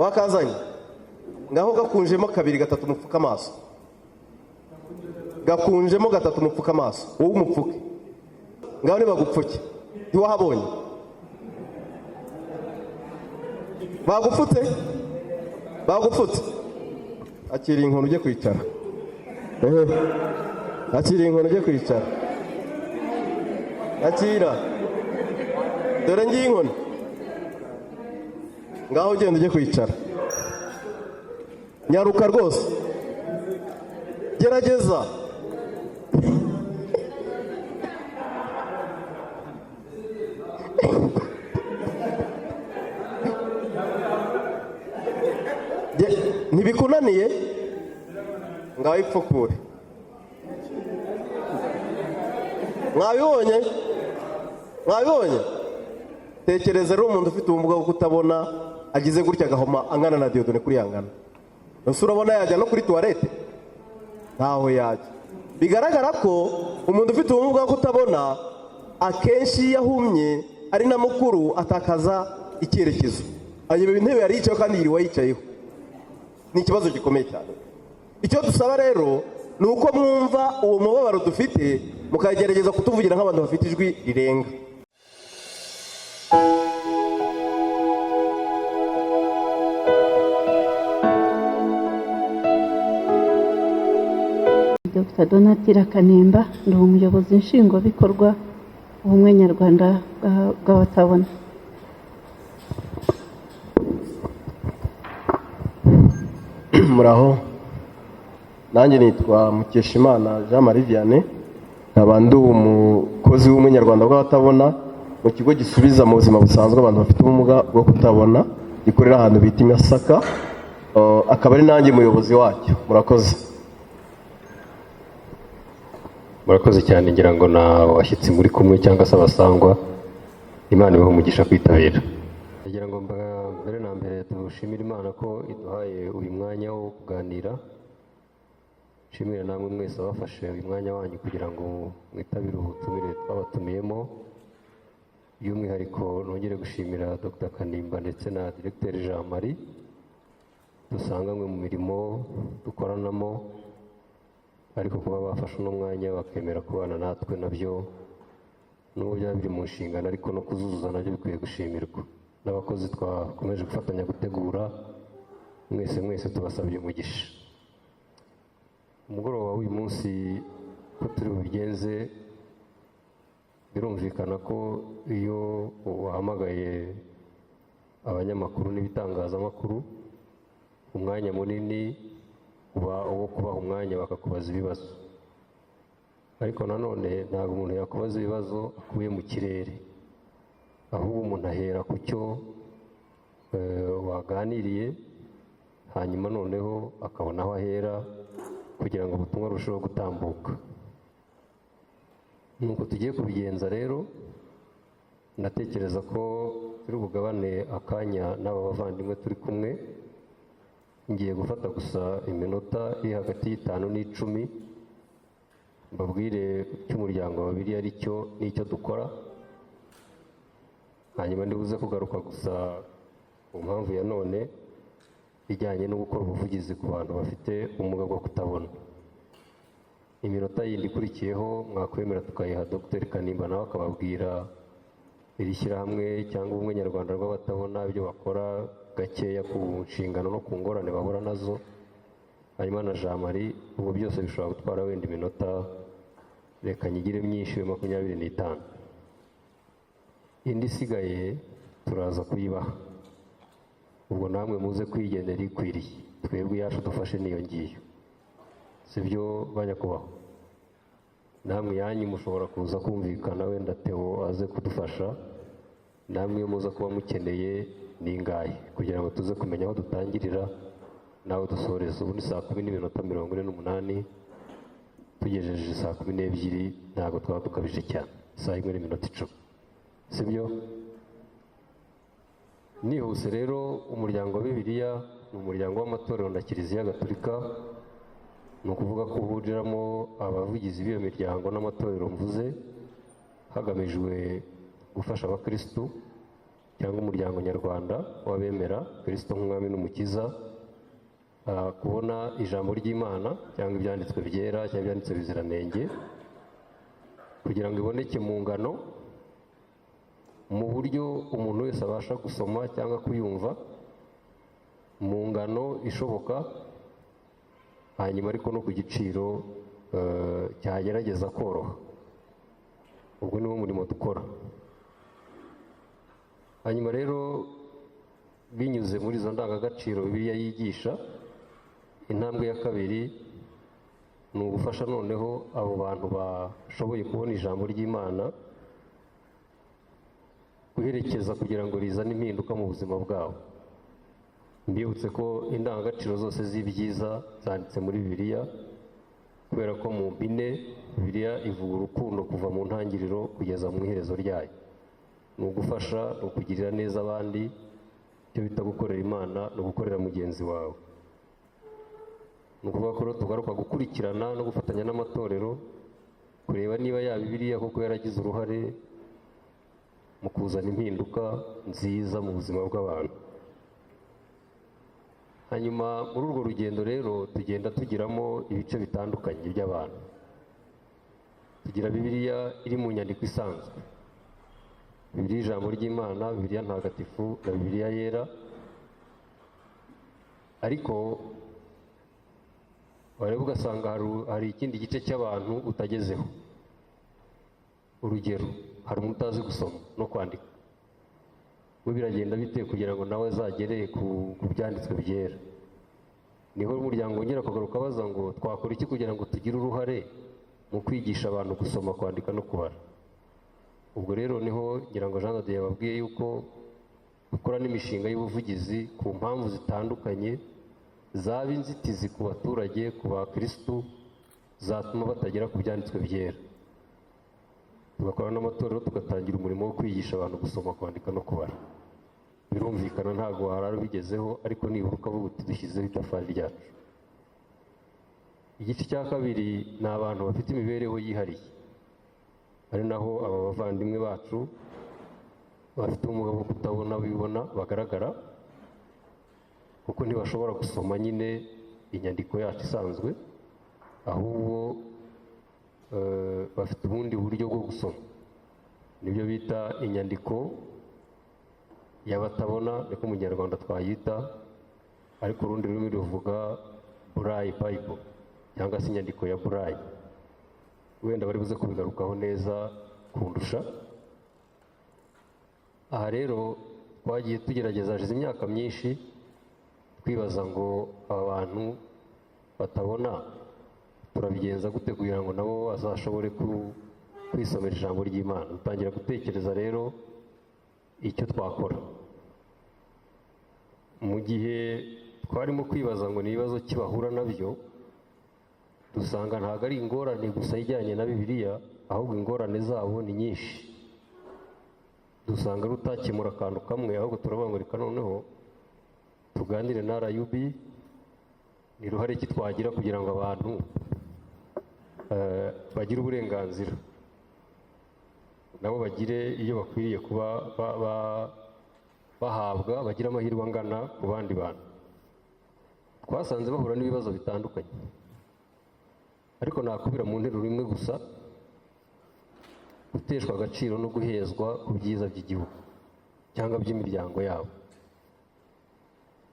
wakazanye ngaho gakunjemo kabiri gatatu mupfuka amaso, gakunjemo gatatu mupfuka amaso, wowe umupfuke ngaho nibagupfuke ntiwahabonye bagupfutse akiri inkono ujye kwicara, akiri inkono ujye kwicara, akira dore ngiye inkono ngaho ugenda ujye kwicara, nyaruka rwose gerageza. Ntibikunaniye ngaho ipfukure. Mwabibonye tekereza rero umuntu ufite ubumuga bwo kutabona agize gutya agahoma angana na Dieudonné kuri yangana, nose urabona yajya no kuri toilette ntaho yajya. Bigaragara ko umuntu ufite ubumuga bwo kutabona akenshi yahumye ari na mukuru atakaza icyerekezo, ayoba intebe yari yicayeho kandi yiriwe yicayeho. Ni ikibazo gikomeye cyane. Icyo dusaba rero ni uko mwumva uwo mubabaro dufite mukagerageza kutuvugira nk'abantu bafite ijwi rirenga. Dr. Donatilla Kanimba ni umuyobozi nshingwabikorwa w'ubumwe nyarwanda bw'abatabona. Muraho, nanjye nitwa Mukeshimana Jean Marie Vianney, nkaba ndi umukozi w'ubumwe nyarwanda bw'abatabona mu kigo gisubiza mu buzima busanzwe abantu bafite ubumuga bwo kutabona gikorera ahantu bita i Masaka, akaba ari nanjye muyobozi wacyo. Murakoze cyane, ngira ngo na washyitsi muri kumwe cyangwa se abasangwa, Imana ibahe umugisha kwitabira. Ngira ngo mbere na mbere tushimira Imana ko iduhaye uyu mwanya wo kuganira. Nshimira namwe mwese abafashe uyu mwanya wanyu kugira ngo mwitabire ubutumire twabatumiyemo. By'umwihariko nongere gushimira Dr. Kanimba ndetse na Directeur Jean Marie dusanganywe mu mirimo dukoranamo, ariko kuba bafashe uno mwanya bakemera kubana natwe nabyo n'ubu byaba biri mu nshingano, ariko no kuzuzuza nabyo bikwiye gushimirwa. N'abakozi twakomeje gufatanya gutegura, mwese tubasabye umugisha. Umugoroba w'uyu munsi ko turi bubigenze, birumvikana ko iyo wahamagaye abanyamakuru n'ibitangazamakuru umwanya munini uba uwo kubaha umwanya bakakubaza ibibazo, ariko nanone ntabwo umuntu yakubaza ibibazo akuye mu kirere, ahubwo umuntu ahera ku cyo waganiriye, hanyuma noneho akabona aho ahera kugira ngo ubutumwa burusheho gutambuka. Nuko tugiye kubigenza rero, ndatekereza ko turi bugabane akanya n'aba bavandimwe turi kumwe. Ngiye gufata gusa iminota iri hagati y'5 n'10 mbabwire cy'umuryango wa Bibiliya ari cyo n'icyo dukora, hanyuma ndibuze kugaruka gusa ku mpamvu ya none ijyanye no gukora ubuvugizi ku bantu bafite ubumuga bwo kutabona. Iminota yindi ikurikiyeho mwakwemera tukayiha Dr. Kanimba nawe akababwira iri shyirahamwe cyangwa ubumwe nyarwanda bw'abatabona ibyo bakora gakeya ku nshingano no ku ngorane bahura nazo, hanyuma na Jean Marie. Ubu byose bishobora gutwara wenda iminota, reka nyigire myinshi 25. Indi isigaye turaza kuyibaha, ubwo namwe muze kwigendera ikwiriye, twebwe yacu dufashe niyo ngiyo, sibyo banyakubahwa? Namwe yanyu mushobora kuza kumvikana, wenda Theo aze kudufasha, namwe muza kuba mukeneye ningahe kugira ngo tuze kumenya aho dutangirira nawe dusoreza. Ubu ni 10:48, tugejeje 12:00 ntabwo twaba dukabije cyane, 1:10, sibyo? Nihuse rero, umuryango wa Bibiliya ni umuryango w'amatorero na Kiliziya Gatolika, ni ukuvuga ko uhuriramo abavugizi b'iyo miryango n'amatorero mvuze, hagamijwe gufasha abakristu cyangwa umuryango nyarwanda w'abemera Kristo nk'umwami n'umukiza, kubona ijambo ry'Imana cyangwa ibyanditswe byera cyangwa ibyanditswe biziranenge kugira ngo iboneke mu ngano, mu buryo umuntu wese abasha gusoma cyangwa kuyumva mu ngano ishoboka, hanyuma ariko no ku giciro cyagerageza koroha. Ubwo niwo murimo dukora. Hanyuma rero binyuze muri izo ndangagaciro Bibiliya yigisha, intambwe ya kabiri ni ugufasha noneho abo bantu bashoboye kubona ijambo ry'Imana guherekeza kugira ngo rizane impinduka mu buzima bwabo. Mbibutse ko indangagaciro zose z'ibyiza zanditse muri Bibiliya, kubera ko mu mpine Bibiliya ivuga urukundo kuva mu ntangiriro kugeza mu iherezo ryayo. Ni ugufasha, ni ukugirira neza abandi, icyo bita gukorera Imana no gukorera mugenzi wawe. Ni ukuvuga ko tugaruka gukurikirana no gufatanya n'amatorero kureba niba ya Bibiliya koko yaragize uruhare mu kuzana impinduka nziza mu buzima bw'abantu. Hanyuma muri urwo rugendo rero tugenda tugiramo ibice bitandukanye by'abantu. Tugira Bibiliya iri mu nyandiko isanzwe, Bibiliya ijambo ry'Imana, Bibiliya ntagatifu na Bibiliya yera. Ariko wareba ugasanga hari ikindi gice cy'abantu utagezeho. Urugero, hari umuntu utazi gusoma no kwandika. We biragenda bite kugira ngo nawe azagere ku byanditswe byera? Niho umuryango wongera kugaruka baza ngo twakora iki kugira ngo tugire uruhare mu kwigisha abantu gusoma, kwandika no kubara. Ubwo rero niho ngira ngo Jean de yababwiye yuko dukora n'imishinga y'ubuvugizi ku mpamvu zitandukanye zaba inzitizi ku baturage, ku bakristu, zatuma batagera ku byanditswe byera. Tugakora n'amatorero, tugatangira umurimo wo kwigisha abantu gusoma, kwandika no kubara. Birumvikana ntabwo warara bigezeho, ariko nibura ukavuga uti dushyizeho itafari ryacu. Igice cya kabiri ni abantu bafite imibereho yihariye, ari naho aba bavandimwe bacu bafite ubumuga bwo kutabona bibona bagaragara, kuko ntibashobora gusoma nyine inyandiko yacu isanzwe, ahubwo bafite ubundi buryo bwo gusoma, nibyo bita inyandiko y'abatabona, niko mu Kinyarwanda twayita, ariko urundi rurimi ruvuga Braille Bible cyangwa se inyandiko ya Braille. Wenda bari buze kubigarukaho neza kundusha. Aha rero twagiye tugerageza hashize imyaka myinshi twibaza ngo aba bantu batabona turabigenza gute kugira ngo nabo bazashobore kwisomera ijambo ry'Imana. Dutangira gutekereza rero icyo twakora. Mu gihe twarimo kwibaza ngo ni ibibazo kibahura nabyo, dusanga ntabwo ari ingorane gusa ijyanye na Bibiliya, ahubwo ingorane zabo ni nyinshi. Dusanga rutakemura akantu kamwe, ahubwo turavuga ngo reka noneho tuganire na RUB, ni ruhare ki twagira kugira ngo abantu bagire uburenganzira, nabo bagire iyo bakwiriye kuba bahabwa, bagira amahirwe angana ku bandi bantu. Twasanze bahura n'ibibazo bitandukanye, ariko nakubira mu nteruro imwe gusa: guteshwa agaciro no guhezwa ku byiza by'igihugu cyangwa by'imiryango yabo.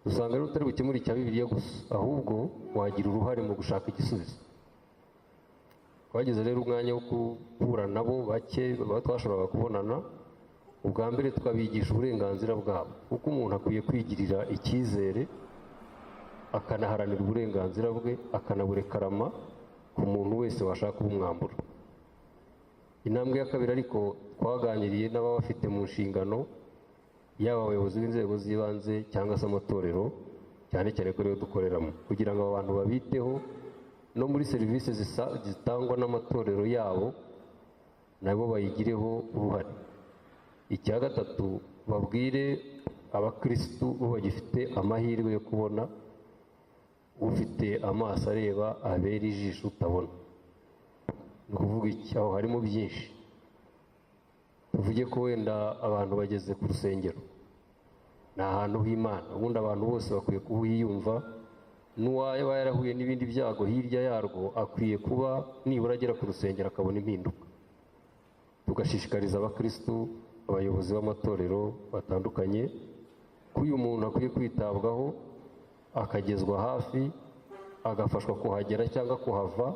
Dusanga rero utari bukemura icya Bibiliya gusa, ahubwo wagira uruhare mu gushaka igisubizo. Twagize rero umwanya wo guhura nabo bake twashoboraga kubonana. Ubwa mbere tukabigisha uburenganzira bwabo, kuko umuntu akwiye kwigirira icyizere, akanaharanira uburenganzira bwe, akanaburekarama ku muntu wese washaka kubumwambura. Intambwe ya kabiri ariko twaganiriye n'ababafite mu nshingano, yaba abayobozi b'inzego z'ibanze cyangwa se amatorero, cyane cyane ko rero dukoreramo, kugira ngo aba bantu babiteho no muri serivisi zitangwa n'amatorero yabo nabo bayigireho uruhare. Icya gatatu, babwire abakristu bo bagifite amahirwe yo kubona, ufite amaso areba abera ijisho utabona. Ni ukuvuga iki? Aho harimo byinshi. Tuvuge ko wenda abantu bageze ku rusengero, ni ahantu h'Imana. Ubundi abantu bose bakwiye kuhiyumva, n'uwaba yarahuye n'ibindi byago hirya yarwo akwiye kuba nibura agera ku rusengero akabona impinduka. Tugashishikariza abakristu, abayobozi b'amatorero batandukanye ko uyu muntu akwiye kwitabwaho, akagezwa hafi, agafashwa kuhagera cyangwa kuhava,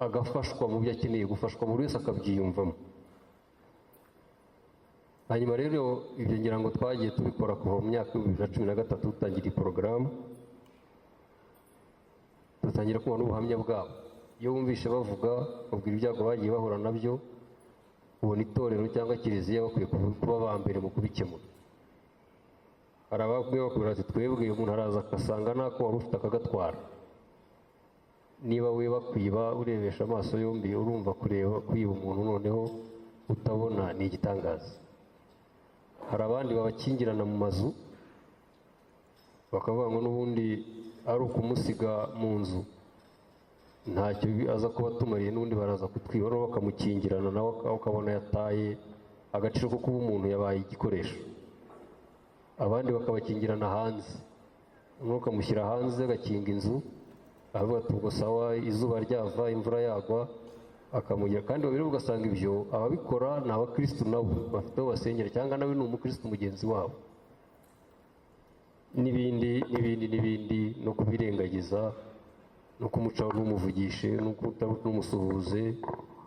agafashwa mu byo akeneye gufashwa, buri wese akabyiyumvamo. Hanyuma rero ibyo ngira ngo twagiye tubikora kuva mu myaka 2013 dutangira iyi porogaramu, dutangira kubona ubuhamya bwabo. Iyo wumvishe bavuga babwira ibyago bagiye bahura nabyo, ubona itorero cyangwa kiliziya bakwiye kuba ba mbere mu kubikemura. Hari abakwiye bakubwira ati twebwe umuntu araza agasanga nako wari ufite akagatwara. Niba we bakwiba urebesha amaso yombi urumva kwiba umuntu noneho utabona ni igitangaza. Hari abandi babakingirana mu mazu bakavuga ngo n'ubundi ari ukumusiga mu nzu ntacyo aza kuba tumariye, n'ubundi baraza kutwiba bakamukingirana nawe ukabona yataye agaciro ko kuba umuntu yabaye igikoresho. Abandi bakabakingirana hanze, umwe ukamushyira hanze agakinga inzu, avuga ati ubwo sawa izuba ryava imvura yagwa, akamugira. Kandi babiri ugasanga ibyo ababikora ni abakristu nabo bafite aho basengera, cyangwa nawe ni umukristu mugenzi wabo, n'ibindi no kubirengagiza, no kumucaho n'umuvugishe, no kutamusuhuze,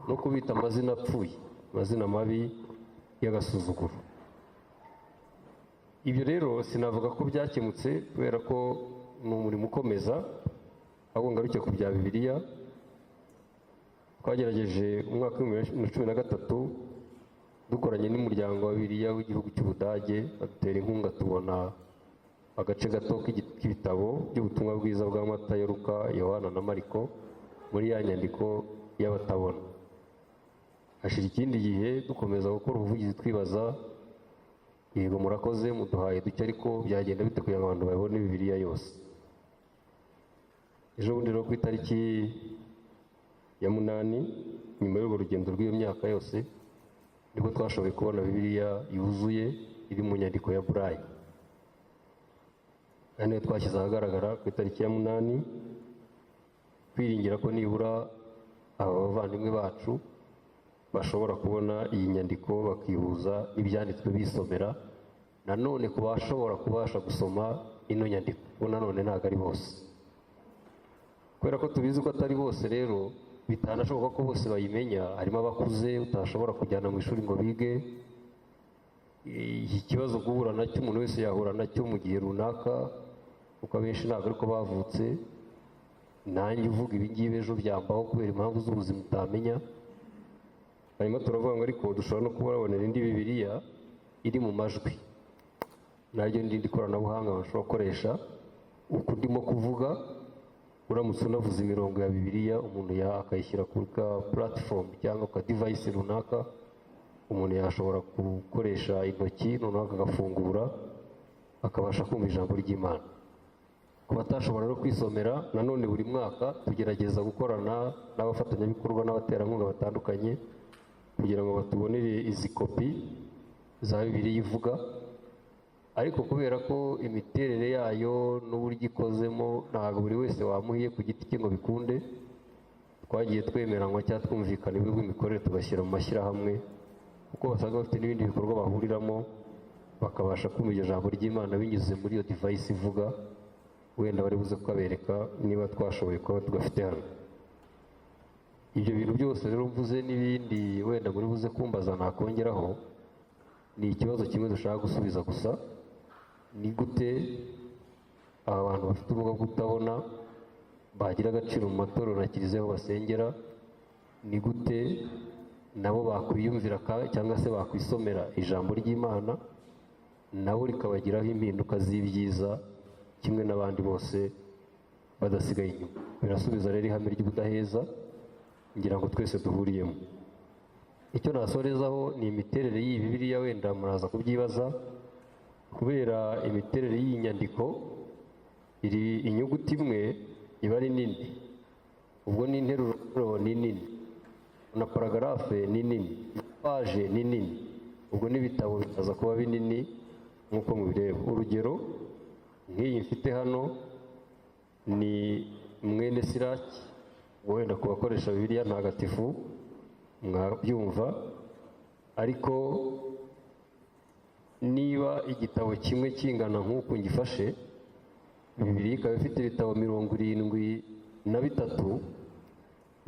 no kubita amazina apfuye, amazina mabi y'agasuzuguro. Ibyo rero sinavuga ko byakemutse kubera ko ni umurimo ukomeza, ahubwo ngaruke ku bya Bibiliya. Twagerageje umwaka wa 2013 dukoranye n'umuryango wa Bibiliya w'igihugu cy'Ubudage, badutera inkunga tubona agace gato k'ibitabo by'ubutumwa bwiza bwa Matayo, Luka, Yohana na Mariko muri ya nyandiko y'abatabona. Hashira ikindi gihe dukomeza gukora ubuvugizi twibaza, yego murakoze muduhaye duke, ariko byagenda bite kugira ngo abantu babone Bibiliya yose. Ejo bundi rero ku itariki ya 8 nyuma y'urwo rugendo rw'iyo myaka yose nibwo twashoboye kubona Bibiliya yuzuye iri mu nyandiko ya Burayi. Hano twashyize ahagaragara ku itariki ya 8, kwiringira ko nibura aba bavandimwe bacu bashobora kubona iyi nyandiko bakihuza n'ibyanditswe bisomera. Nanone ku bashobora kubasha gusoma ino nyandiko, kuko nanone ntabwo ari bose, kubera ko tubizi ko atari bose rero bitanashoboka ko bose bayimenya. Harimo abakuze utashobora kujyana mu ishuri ngo bige. Iki kibazo guhura nacyo umuntu wese yahura nacyo mu gihe runaka, kuko abenshi ntabwo ariko bavutse. Nanjye uvuga ibi ngibi ejo byambaho kubera impamvu z'ubuzima utamenya. Hanyuma turavuga ngo ariko dushobora no kubabonera indi Bibiliya iri mu majwi, naryo ndindi koranabuhanga bashobora gukoresha. Uko ndimo kuvuga, uramutse unavuze imirongo ya Bibiliya umuntu akayishyira kuri ka platform cyangwa ka device runaka, umuntu yashobora gukoresha intoki noneho akagafungura akabasha kumva ijambo ry'Imana. Ku batashobora no kwisomera, nanone buri mwaka tugerageza gukorana n'abafatanyabikorwa n'abaterankunga batandukanye kugira ngo batubonere izi kopi za Bibiliya ivuga. Ariko kubera ko imiterere yayo n'uburyo ikozemo ntabwo buri wese wamuhiye ku giti cye ngo bikunde, twagiye twemeranywa cyangwa twumvikana ibigo bw'imikorere tugashyira mu mashyirahamwe, kuko basanga bafite n'ibindi bikorwa bahuriramo, bakabasha kumva iryo jambo ry'Imana binyuze muri iyo device ivuga. Wenda bari buze kukabereka niba twashoboye kuba tugafite hano. Ibyo bintu byose rero mvuze n'ibindi wenda muri buze kumbaza nakongeraho, ni ikibazo kimwe dushaka gusubiza gusa: ni gute aba bantu bafite ubumuga bwo kutabona bagira agaciro mu matorero na kiliziya aho basengera? Ni gute nabo bakwiyumvira cyangwa se bakwisomera ijambo ry'Imana nabo rikabagiraho impinduka z'ibyiza kimwe n'abandi bose badasigaye inyuma? Birasubiza rero ihame ry'ubudaheza ngira ngo twese duhuriyemo. Icyo nasorezaho ni imiterere y'iyi Bibiliya, wenda muraza kubyibaza. Kubera imiterere y'iyi nyandiko, iri inyuguti imwe iba ari nini, ubwo n'interuro ni nini, na paragarafe ni nini, paje ni nini, ubwo n'ibitabo bikaza kuba binini nk'uko mubireba. urugero nk'iyi mfite hano ni mwene Siraki, wenda ku bakoresha Bibiliya ntagatifu mwabyumva, ariko niba igitabo kimwe kingana nk'uku ngifashe, Bibiliya ikaba ifite ibitabo 73,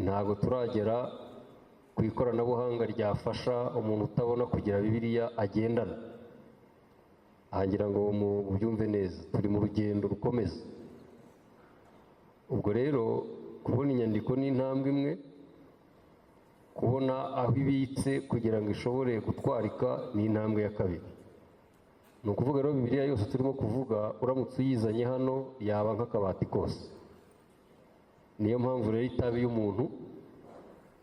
ntabwo turagera ku ikoranabuhanga ryafasha umuntu utabona kugira Bibiliya agendana. ahangira ngo mubyumve neza, turi mu rugendo rukomeza. ubwo rero kubona inyandiko ni intambwe imwe, kubona aho ibitse kugira ngo ishobore gutwarika ni intambwe ya kabiri. ni ukuvuga rero Bibiliya yose turimo kuvuga uramutse uyizanye hano yaba nk'akabati kose. niyo mpamvu rero itabi y'umuntu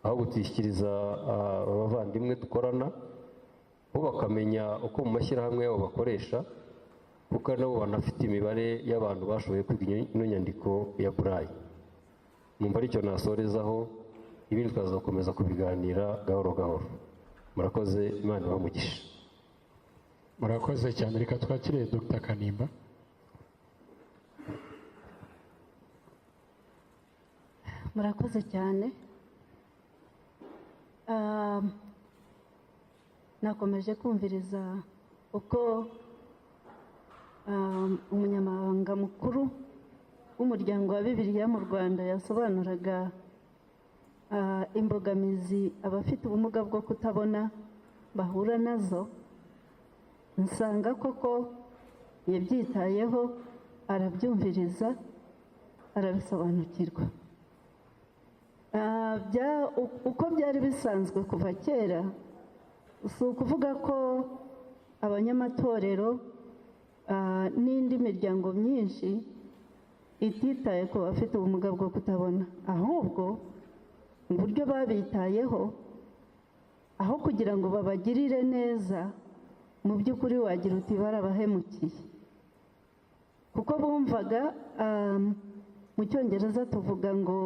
aho gutwishyikiriza abavandimwe dukorana, bo bakamenya uko mu mashyirahamwe yabo bakoresha, kuko nabo banafite imibare y'abantu bashoboye kwiga ino nyandiko ya Burayi. numva aricyo nasorezaho, ibindi twazakomeza kubiganira gahoro gahoro. murakoze, Imana ibamugishe. murakoze cyane. Reka twakire Dr. Kanimba. murakoze cyane. nakomeje kumviriza uko umunyamabanga mukuru w'umuryango wa Bibiliya mu Rwanda yasobanuraga imbogamizi abafite ubumuga bwo kutabona bahura nazo. nsanga koko yabyitayeho, arabyumviriza, arabisobanukirwa. uko byari bisanzwe kuva kera, si ukuvuga ko abanyamatorero n'indi miryango myinshi ititaye ku bafite ubumuga bwo kutabona, ahubwo uburyo babitayeho, aho kugira ngo babagirire neza, mu by'ukuri wagira uti barabahemukiye, kuko bumvaga, mu cyongereza tuvuga ngo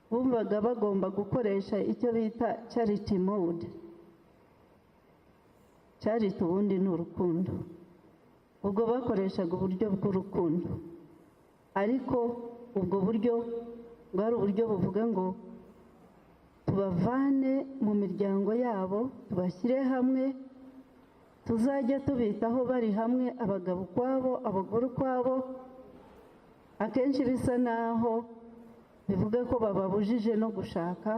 bumvaga bagomba gukoresha icyo bita charity mode. charity ubundi ni urukundo, ubwo bakoreshaga uburyo bw'urukundo, ariko ubwo buryo bwari uburyo buvuga ngo tubavane mu miryango yabo, tubashyire hamwe, tuzajya tubitaho bari hamwe, abagabo ukwabo, abagore ukwabo. akenshi bisa naho bivuga ko bababujije no gushaka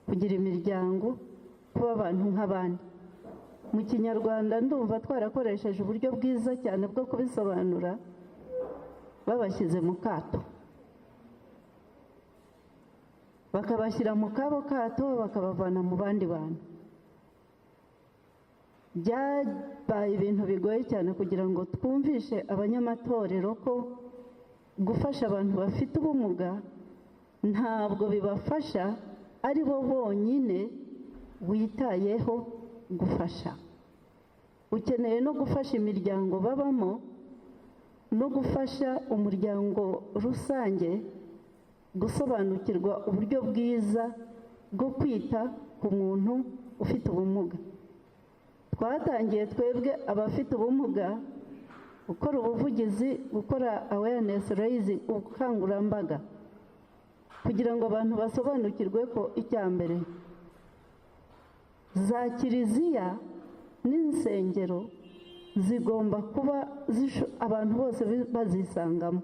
kugira imiryango, kuba abantu nk'abandi. mu Kinyarwanda ndumva twarakoresheje uburyo bwiza cyane bwo kubisobanura, babashyize mu kato, bakabashyira mu kabo kato, bakabavana mu bandi bantu. byabaye ibintu bigoye cyane kugira ngo twumvishe abanyamatorero ko gufasha abantu bafite ubumuga ntabwo bibafasha ari bo bonyine witayeho gufasha. ukeneye no gufasha imiryango babamo, no gufasha umuryango rusange gusobanukirwa uburyo bwiza bwo kwita ku muntu ufite ubumuga. twatangiye twebwe abafite ubumuga gukora ubuvugizi, gukora awareness raising, ubukangurambaga, kugira ngo abantu basobanukirwe ko icya mbere, za kiliziya n'insengero zigomba kuba abantu bose bazisangamo,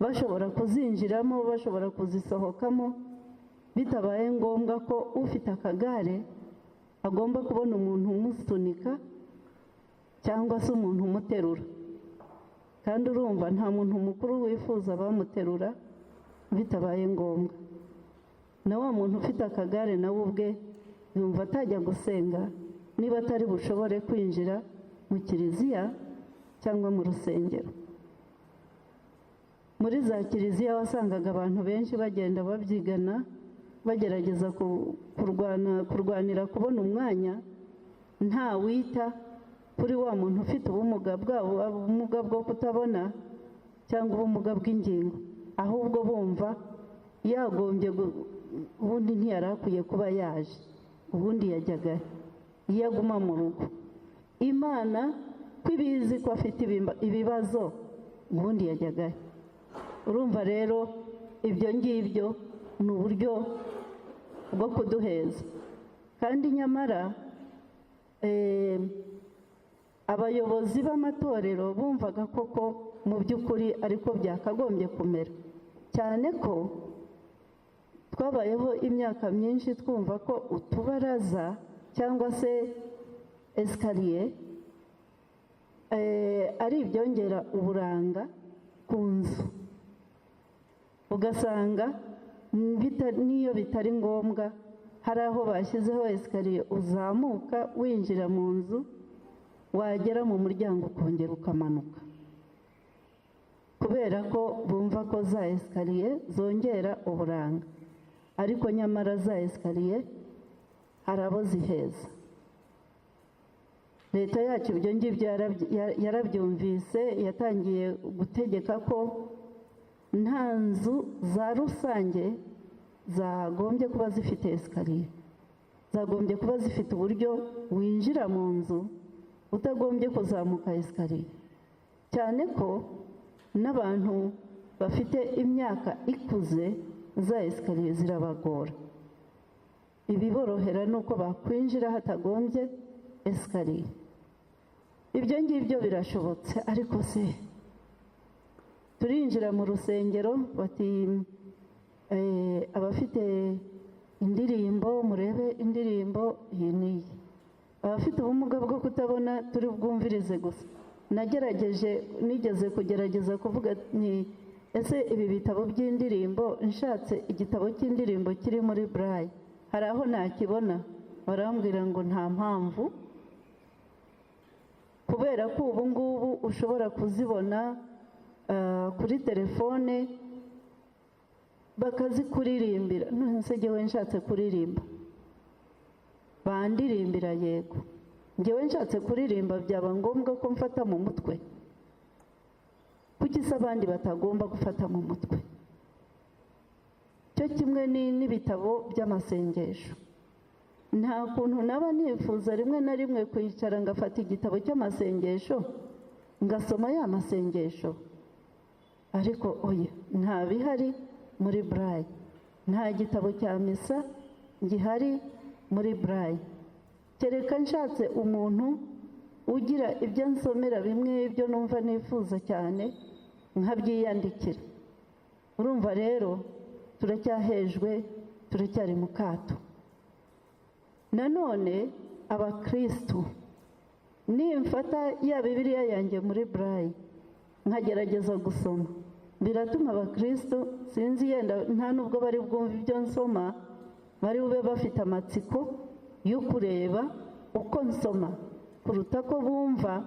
bashobora kuzinjiramo, bashobora kuzisohokamo, bitabaye ngombwa ko ufite akagare agomba kubona umuntu umusunika cyangwa se umuntu umuterura. kandi urumva nta muntu mukuru wifuza bamuterura bitabaye ngombwa. na wa muntu ufite akagare nawe ubwe yumva atajya gusenga niba atari bushobore kwinjira mu kiliziya cyangwa mu rusengero. muri za kiliziya wasangaga abantu benshi bagenda babyigana, bagerageza kurwanira kubona umwanya, nta wita kuri wa muntu ufite ubumuga, bwabo ubumuga bwo kutabona cyangwa ubumuga bw'ingingo, ahubwo bumva yagombye, ubundi ntiyari akwiye kuba yaje, ubundi yajyaga iyo aguma mu rugo. Imana ko ibizi ko afite ibibazo ubundi yajyagayo. Urumva rero ibyo ngibyo ni uburyo bwo kuduheza, kandi nyamara abayobozi b'amatorero bumvaga koko mu by'ukuri ariko byakagombye kumera, cyane ko twabayeho imyaka myinshi twumva ko utubaraza cyangwa se esikariye ari ibyongera uburanga ku nzu, ugasanga n'iyo bitari ngombwa hari aho bashyizeho esikariye uzamuka winjira mu nzu, wagera mu muryango ukongera ukamanuka, kubera ko bumva ko za esikariye zongera uburanga, ariko nyamara za esikariye hari abo ziheza. Leta yacu ibyo ngibyo yarabyumvise, yatangiye gutegeka ko nta nzu za rusange zagombye kuba zifite esikariye, zagombye kuba zifite uburyo winjira mu nzu utagombye kuzamuka esikariye, cyane ko n'abantu bafite imyaka ikuze za esikariye zirabagora. Ibiborohera ni uko bakwinjira hatagombye esikariye. Ibyo ngibyo birashobotse, ariko se turinjira mu rusengero bati abafite indirimbo murebe indirimbo iyi n'iyi, abafite ubumuga bwo kutabona turi bwumvirize gusa. Nigeze kugerageza kuvuga ni ese ibi bitabo by'indirimbo, nshatse igitabo cy'indirimbo kiri muri burayi hari aho nakibona? Barambwira ngo nta mpamvu, kubera ko ubu ngubu ushobora kuzibona kuri telefone bakazikuririmbira. None se njyewe nshatse kuririmba bandirimbira? Yego, njyewe nshatse kuririmba byaba ngombwa ko mfata mu mutwe? Kuki se abandi batagomba gufata mu mutwe? Cyo kimwe n'ibitabo by'amasengesho. Nta kuntu naba nifuza rimwe na rimwe kwicara ngafata igitabo cy'amasengesho ngasoma ya masengesho, ariko oya, nta bihari muri burayi, nta gitabo cya misa gihari muri burayi. Kereka nshatse umuntu ugira ibyo nsomera bimwe ibyo numva nifuza cyane nkabyiyandikira. Urumva rero turacyahejwe, turacyari mu kato. Nanone abakristu, nimfata ya Bibiliya yanjye muri burayi nkagerageza gusoma, biratuma abakristu, sinzi yenda nta nubwo bari bwumve ibyo nsoma, bari bube bafite amatsiko yo kureba uko nsoma kuruta ko bumva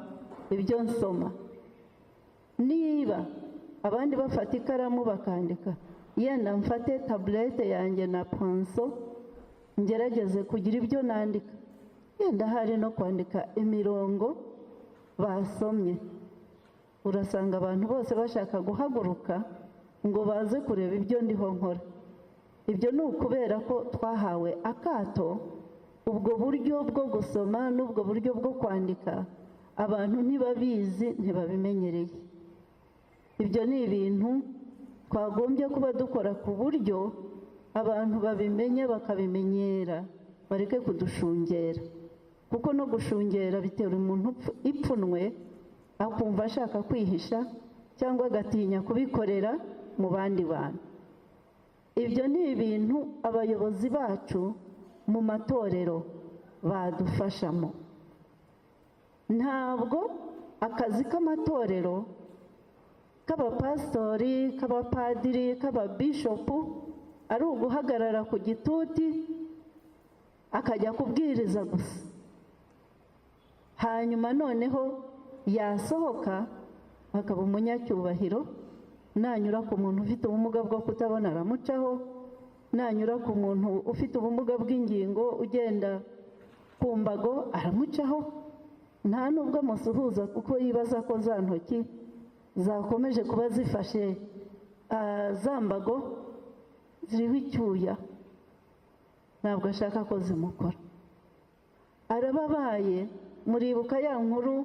ibyo nsoma. Niba abandi bafata ikaramu bakandika, yenda mfate tabulete yanjye na panso ngerageze kugira ibyo nandika, yenda hari no kwandika imirongo basomye. Urasanga abantu bose bashaka guhaguruka ngo baze kureba ibyo ndiho nkora. Ibyo ni ukubera ko twahawe akato. Ubwo buryo bwo gusoma n'ubwo buryo bwo kwandika abantu ntibabizi, ntibabimenyereye. Ibyo ni ibintu twagombye kuba dukora ku buryo abantu babimenya bakabimenyera, bareke kudushungera, kuko no gushungera bitera umuntu ipfunwe, akumva ashaka kwihisha cyangwa agatinya kubikorera mu bandi bantu. Ibyo ni ibintu abayobozi bacu mu matorero badufashamo. Ntabwo akazi k'amatorero, k'abapasitori, k'abapadiri, k'ababishopu ari uguhagarara ku gituti akajya kubwiriza gusa, hanyuma noneho yasohoka akaba umunyacyubahiro. Nanyura ku muntu ufite ubumuga bwo kutabona aramucaho, nanyura ku muntu ufite ubumuga bw'ingingo ugenda ku mbago aramucaho, nta nubwo amusuhuza kuko yibaza ko za ntoki zakomeje kuba zifashe za mbago ziriho icyuya, ntabwo ashaka ko zimukora. Arababaye. Muribuka ya nkuru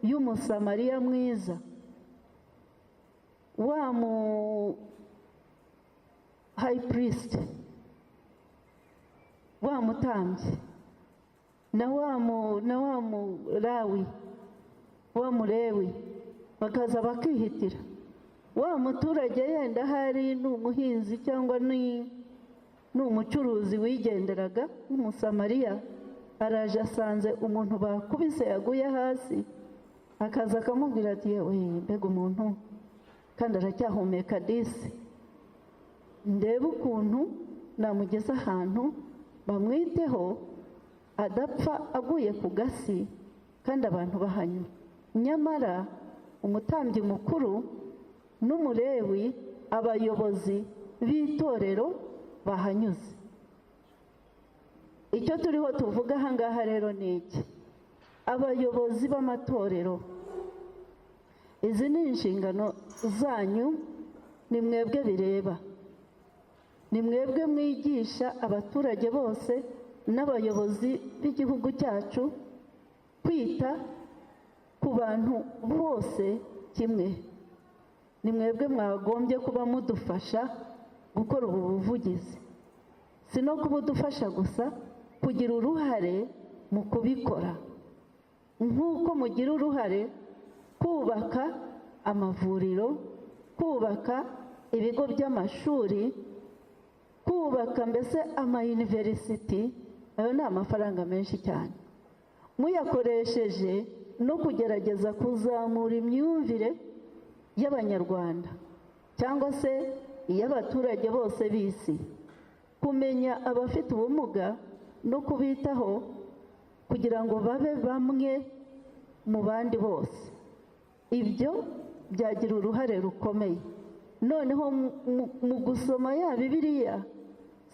y'umusamariya mwiza, wa mu high priest, wa mutambyi na wa murawi, wa murewi, bakaza bakihitira. Wa muturage yenda hari ni umuhinzi cyangwa ni umucuruzi wigenderaga w'umusamariya, araje asanze umuntu bakubise yaguye hasi, akaza akamubwira ati yewe mbega umuntu kandi aracyahumeka disi, ndebe ukuntu namugeza ahantu bamwiteho adapfa aguye ku gasi kandi abantu bahanyura. Nyamara umutambyi mukuru n'umurewi, abayobozi b'itorero bahanyuze. Icyo turiho tuvuga aha ngaha rero ni iki? Abayobozi b'amatorero, izi ni inshingano zanyu, ni mwebwe bireba, ni mwebwe mwigisha abaturage bose n'abayobozi b'igihugu cyacu kwita ku bantu bose kimwe. Ni mwebwe mwagombye kuba mudufasha gukora ubu buvugizi, si no kubudufasha gusa, kugira uruhare mu kubikora, nk'uko mugira uruhare kubaka amavuriro, kubaka ibigo by'amashuri, kubaka mbese amayuniverisiti. Ayo ni amafaranga menshi cyane, muyakoresheje no kugerageza kuzamura imyumvire y'Abanyarwanda cyangwa se iy'abaturage bose b'isi, kumenya abafite ubumuga no kubitaho kugira ngo babe bamwe mu bandi bose. Ibyo byagira uruhare rukomeye. Noneho mu gusoma ya Bibiliya,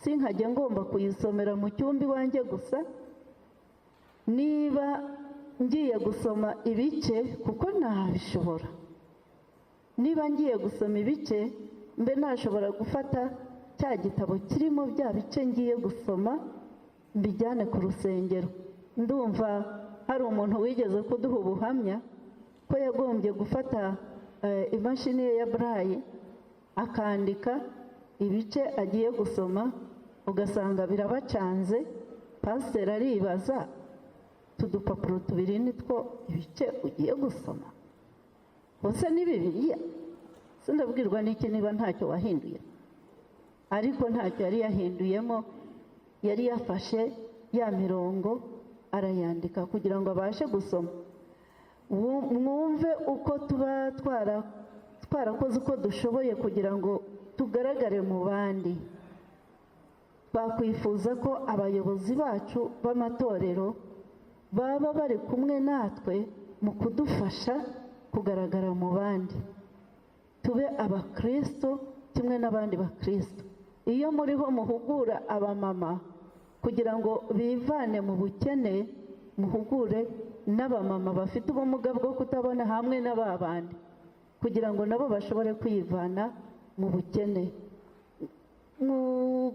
sinkajya ngomba kuyisomera mu cyumba iwanjye gusa, niba ngiye gusoma ibice, kuko ntabishobora, niba ngiye gusoma ibice, mbe nashobora gufata cya gitabo kirimo bya bice ngiye gusoma mbijyane ku rusengero. Ndumva hari umuntu wigeze kuduha ubuhamya ko yagombye gufata imashini ye ya braille akandika ibice agiye gusoma, ugasanga birabacanze. Pasiteri aribaza, tudupapuro tubiri nitwo ibice ugiye gusoma? Bose ni Bibiliya? Sindabwirwa n'iki niba ntacyo wahinduye? Ariko ntacyo yari yahinduyemo, yari yafashe ya mirongo arayandika kugira ngo abashe gusoma. Mwumve uko tuba twarakoze uko dushoboye kugira ngo tugaragare mu bandi. Bakwifuza ko abayobozi bacu b'amatorero baba bari kumwe natwe mu kudufasha kugaragara mu bandi, tube abakristo kimwe n'abandi bakristo. Iyo muriho muhugura abamama kugira ngo bivane mu bukene, muhugure n'abamama bafite ubumuga bwo kutabona hamwe n'ababandi kugira ngo nabo bashobore kwivana mu bukene.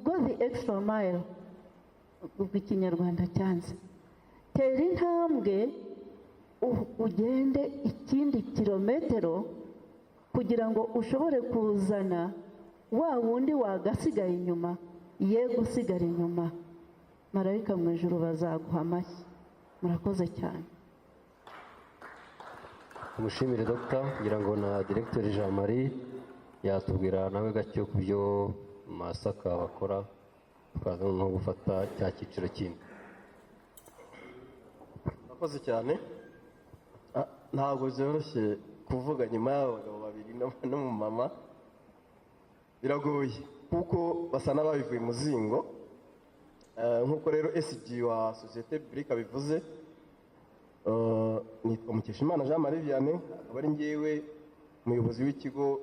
Go the extra mile, ubwo ikinyarwanda cyanze. Tera intambwe ugende ikindi kilometero kugira ngo ushobore kuzana wa wundi wagasigaye inyuma ye gusigara inyuma. Marayika mu ijuru bazaguha amashyi. Murakoze cyane. Umushimire Dr. ngira ngo na Directeur Jean Marie yatubwira nawe gake ku byo Masaka bakora, tukaza no gufata cya cyiciro kimwe. Murakoze cyane. Ntabwo byoroshye kuvuga nyuma y'abagabo babiri n'umumama, biragoye kuko basa n'ababivuye muzingo. Nk'uko rero SG wa Société Publique abivuze, nitwa Mukeshimana Jean Marie Vianney, akaba ari njyewe umuyobozi w'ikigo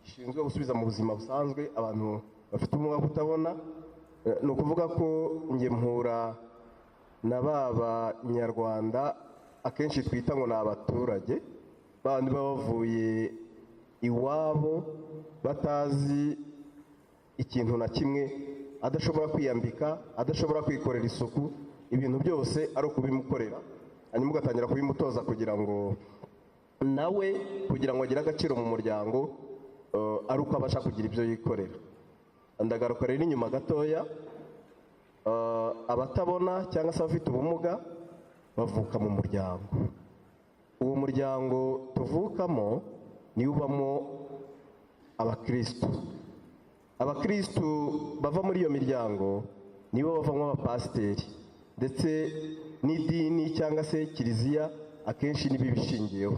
gishinzwe gusubiza mu buzima busanzwe abantu bafite ubumuga bwo kutabona. Ni ukuvuga ko njye mpura na b'Abanyarwanda akenshi twita ngo ni abaturage, bandi baba bavuye iwabo batazi ikintu na kimwe, adashobora kwiyambika, adashobora kwikorera isuku, ibintu byose ari ukubimukorera. hanyuma ugatangira kubimutoza kugira ngo nawe kugira ngo agire agaciro mu muryango ari uko abasha kugira ibyo yikorera. Ndagaruka rero inyuma gatoya, abatabona cyangwa se abafite ubumuga bavuka mu muryango. Uwo muryango tuvukamo niwo ubamo abakristo. Abakristo bava muri iyo miryango nibo bavamo abapasiteri, ndetse n'idini cyangwa se kiliziya akenshi nibo ibishingiyeho.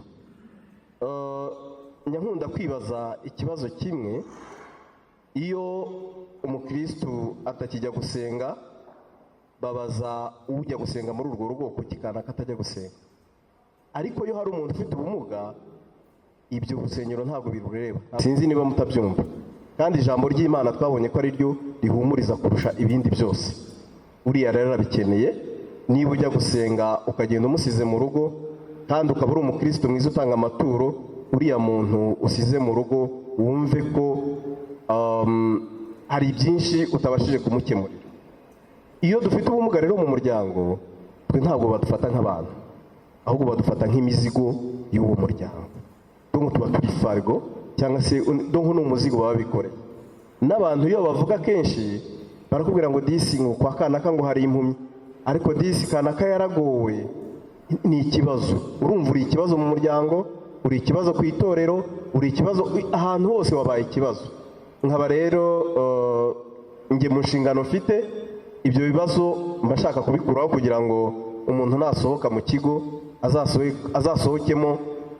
Nyankunda kwibaza ikibazo kimwe, iyo umukristo atakijya gusenga babaza ujya gusenga muri urwo rugo kuki kanaka atajya gusenga. Ariko iyo hari umuntu ufite ubumuga ibyo gusenyero ntabwo birureba. Sinzi niba mutabyumva, kandi ijambo ry'Imana twabonye ko ari ryo rihumuriza kurusha ibindi byose. Uriya rero arabikeneye. Niba ujya gusenga ukagenda umusize mu rugo kandi ukaba uri umukristo mwiza utanga amaturo, uriya muntu usize mu rugo wumve ko hari byinshi utabashije kumukemurira. Iyo dufite ubumuga rero mu muryango, twe ntabwo badufata nk'abantu, ahubwo badufata nk'imizigo y'uwo muryango. Donko tuba turi fargo, cyangwa se donko ni umuzigo baba bikoreye. N'abantu iyo bavuga kenshi barakubwira ngo disi ngo kwa kanaka ngo hari impumyi, ariko disi kanaka yaragowe. Ni ikibazo. Urumva uri ikibazo mu muryango, uri ikibazo ku itorero, uri ikibazo ahantu hose, wabaye ikibazo. Nkaba rero njye mu nshingano mfite ibyo bibazo mbashaka kubikuraho kugira ngo umuntu nasohoka mu kigo azasohokemo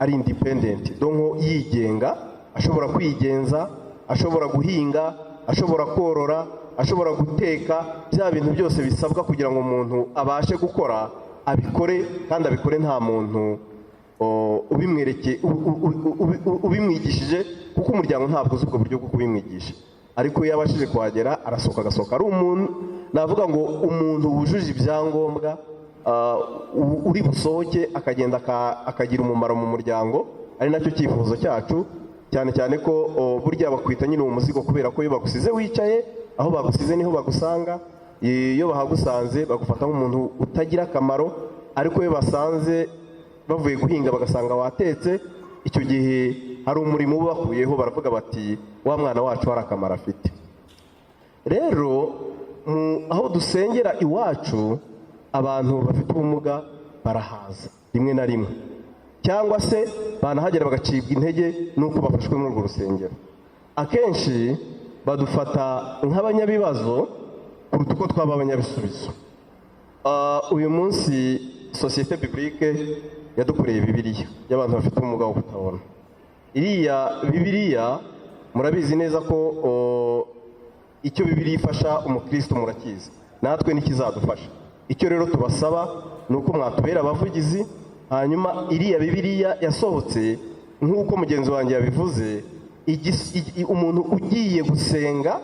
ari independent, donko yigenga, ashobora kwigenza, ashobora guhinga, ashobora korora, ashobora guteka, bya bintu byose bisabwa kugira ngo umuntu abashe gukora abikore, kandi abikore nta muntu ubimwigishije, kuko umuryango ntabwo uzi ubwo buryo bwo kubimwigisha. Ariko iyo abashije kuhagera arasohoka, agasohoka ari umuntu, navuga ngo umuntu wujuje ibyangombwa, uri busohoke akagenda akagira umumaro mu muryango. Ari nacyo cyifuzo cyacu, cyane cyane ko burya bakwita nyine uwo muzigo, kubera ko iyo bagusize wicaye, aho bagusize niho bagusanga. Iyo bahagusanze bagufata nk'umuntu utagira akamaro, ariko iyo basanze bavuye guhinga bagasanga watetse, icyo gihe hari umurimo ubakuyeho, baravuga bati wa mwana wacu hari akamaro afite. Rero aho dusengera iwacu, abantu bafite ubumuga barahaza rimwe na rimwe, cyangwa se banahagera bagacibwa intege n'uko bafashwe muri urwo rusengero. Akenshi badufata nk'abanyabibazo kuruta uko twaba abanyabisubizo. Uyu munsi sosiyete biblike yadukoreye Bibiliya y'abantu bafite ubumuga bwo kutabona. Iriya Bibiliya murabizi neza ko icyo Bibiliya ifasha umukristo murakizi, natwe n'ikizadufasha. Icyo rero tubasaba ni uko mwatubera abavugizi, hanyuma iriya Bibiliya yasohotse nk'uko mugenzi wanjye yabivuze, umuntu ugiye gusenga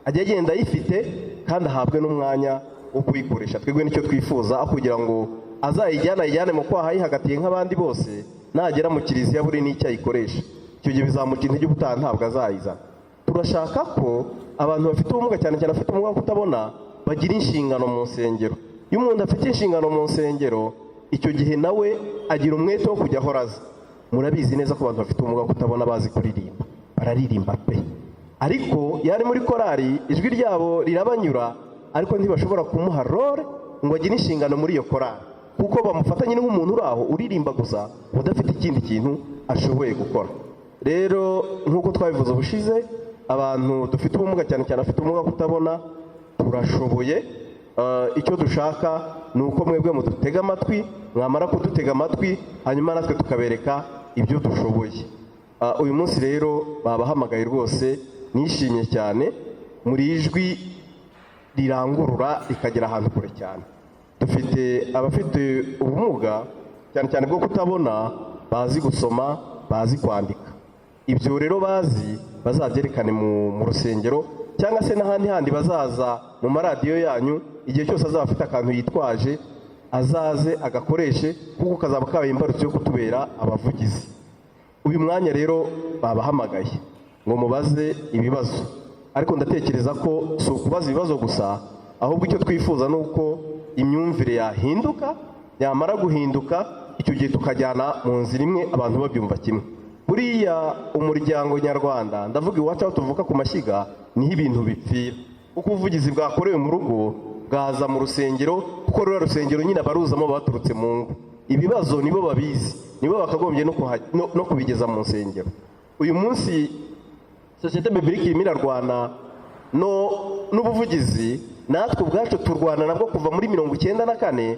ajya agenda ayifite kandi ahabwe n'umwanya wo kuyikoresha. Twebwe nicyo twifuza, aho kugira ngo ayijyane mu kwaha yihagatiye nk'abandi bose, nagera mu kiliziya buri n'icyo ayikoresha. Icyo gihe bizamuca intege, ubutaha ntabwo azayizana. Turashaka ko abantu bafite ubumuga, cyane cyane abafite ubumuga bwo kutabona, bagira inshingano mu nsengero. Iyo umuntu afite inshingano mu nsengero, icyo gihe nawe agira umwete wo kujya ahora aza. Murabizi neza ko abantu bafite ubumuga bwo kutabona bazi kuririmba, bararirimba pe, ariko yari muri korari ijwi ryabo rirabanyura, ariko ntibashobora kumuha role ngo agire inshingano muri iyo korari, kuko bamufatanye nk'umuntu uri aho uririmba gusa, udafite ikindi kintu ashoboye gukora. Rero nk'uko twabivuze ubushize, abantu dufite ubumuga, cyane cyane afite ubumuga bwo kutabona, turashoboye. Icyo dushaka ni uko mwebwe mudutega amatwi, mwamara kudutega amatwi hanyuma natwe tukabereka ibyo dushoboye. Uyu munsi rero babahamagaye rwose, nishimye cyane, muri ijwi rirangurura rikagera ahantu kure cyane. Dufite abafite ubumuga cyane cyane bwo kutabona, bazi gusoma, bazi kwandika. Ibyo rero bazi bazabyerekane mu rusengero, cyangwa se n'ahandi handi bazaza mu maradiyo yanyu. Igihe cyose azaba afite akantu yitwaje, azaze agakoreshe, kuko kazaba kabaye imbarutso yo kutubera abavugizi. Uyu mwanya rero babahamagaye ngo mubaze ibibazo, ariko ndatekereza ko si ukubaza ibibazo gusa, ahubwo icyo twifuza ni uko imyumvire yahinduka, yamara guhinduka icyo gihe tukajyana mu nzira imwe abantu babyumva kimwe. Buriya umuryango nyarwanda, ndavuga iwacu aho tuvuka ku Mashyiga, niho ibintu bipfira, kuko ubuvugizi bwakorewe mu rugo bwaza mu rusengero, kuko ruriya rusengero nyine abaruzamo baturutse mu ngo. Ibibazo nibo babizi, nibo bakagombye no kubigeza mu nsengero. Uyu munsi sosiyete bibilike irimo irarwana n'ubuvugizi, natwe ubwacu turwana nabwo kuva muri 1994.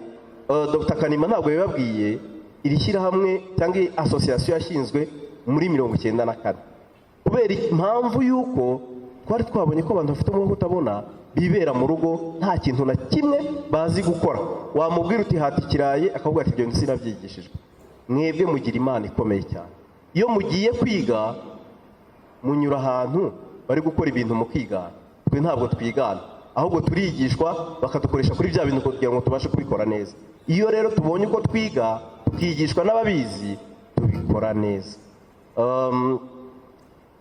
Dr. Kanimba ntabwo yababwiye, iri shyirahamwe cyangwa asosiyasiyo yashinzwe muri 1994 kubera impamvu y'uko twari twabonye ko abantu bafite ubumuga kutabona bibera mu rugo nta kintu na kimwe bazi gukora. Wamubwira uti hata ikirayi akavuga ati ibyo sinabyigishijwe. Mwebwe mugira Imana ikomeye cyane. Iyo mugiye kwiga munyura ahantu bari gukora ibintu mukigana, twe ntabwo twigana, ahubwo turigishwa bakadukoresha kuri bya bintu kugira ngo tubashe kubikora neza. Iyo rero tubonye uko twiga tukigishwa n'ababizi, tubikora neza.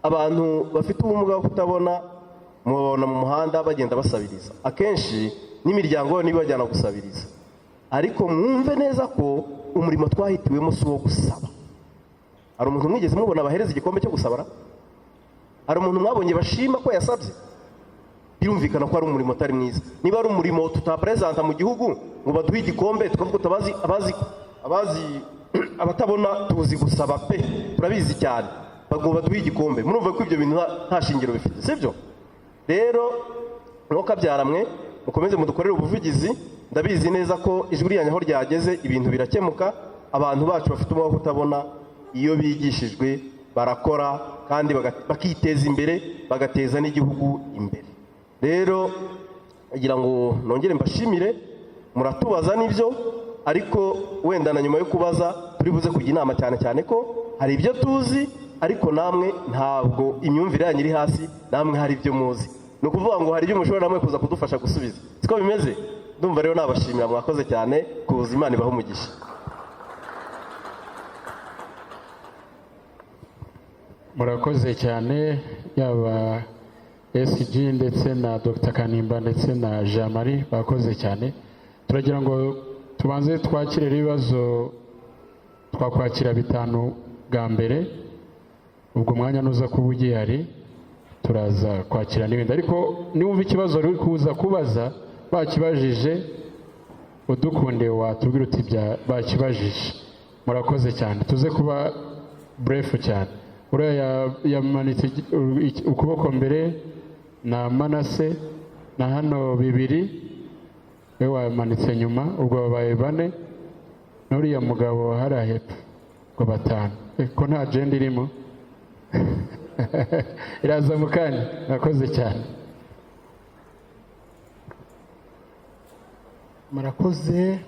Abantu bafite ubumuga bwo kutabona mubabona mu muhanda bagenda basabiriza, akenshi n'imiryango niba bajyana gusabiriza, ariko mwumve neza ko umurimo twahitiwemo si uwo gusaba. Hari umuntu mwigeze mubona bahereza igikombe cyo gusabara? Hari umuntu mwabonye bashima ko yasabye? Birumvikana ko ari umurimo utari mwiza. Niba ari umurimo tutapresenta mu gihugu ngo baduhe igikombe tukavuga abatabona tuzi gusaba pe, turabizi cyane, bagomba baduhe igikombe. Murumva ko ibyo bintu nta shingiro bifite, sibyo? Rero mwuka byaramwe mukomeze mudukorere ubuvugizi. Ndabizi neza ko ijwi ryanyu aho ryageze ibintu birakemuka. Abantu bacu bafite ubumuga bwo kutabona iyo bigishijwe barakora kandi bakiteza imbere, bagateza n'igihugu imbere. Rero kugira ngo nongere mbashimire, muratubaza n'ibyo, ariko wenda na nyuma yo kubaza turi buze kujya inama cyane ko hari ibyo tuzi, ariko namwe ntabwo imyumvire yanyu iri hasi, namwe hari ibyo muzi. Ni ukuvuga ngo hari ibyo mushobora namwe kuza kudufasha gusubiza. Siko bimeze? Ndumva rero nabashimira, mwakoze cyane, kuza. Imana ibahe umugisha. Murakoze cyane, yaba SG ndetse na Dr. Kanimba ndetse na Jean Marie, bakoze cyane. Turagira ngo tubanze twakire ibibazo, twakwakira 5 bwa mbere, ubwo mwanya nuza kuba ugihari turaza kwakira n'ibindi, ariko niwumva ikibazo uri kuza kubaza bakibajije udukunde watubwira uti bakibajije. Murakoze cyane, tuze kuba brief cyane. Uriya yamanitse ukuboko mbere na Manase, na hano 2 we wamanitse nyuma, ubwo babaye 4, n'uriya mugabo hariya hepfo ubwo 5. Ko nta agenda irimo iraza mu kanya. Murakoze cyane. Murakoze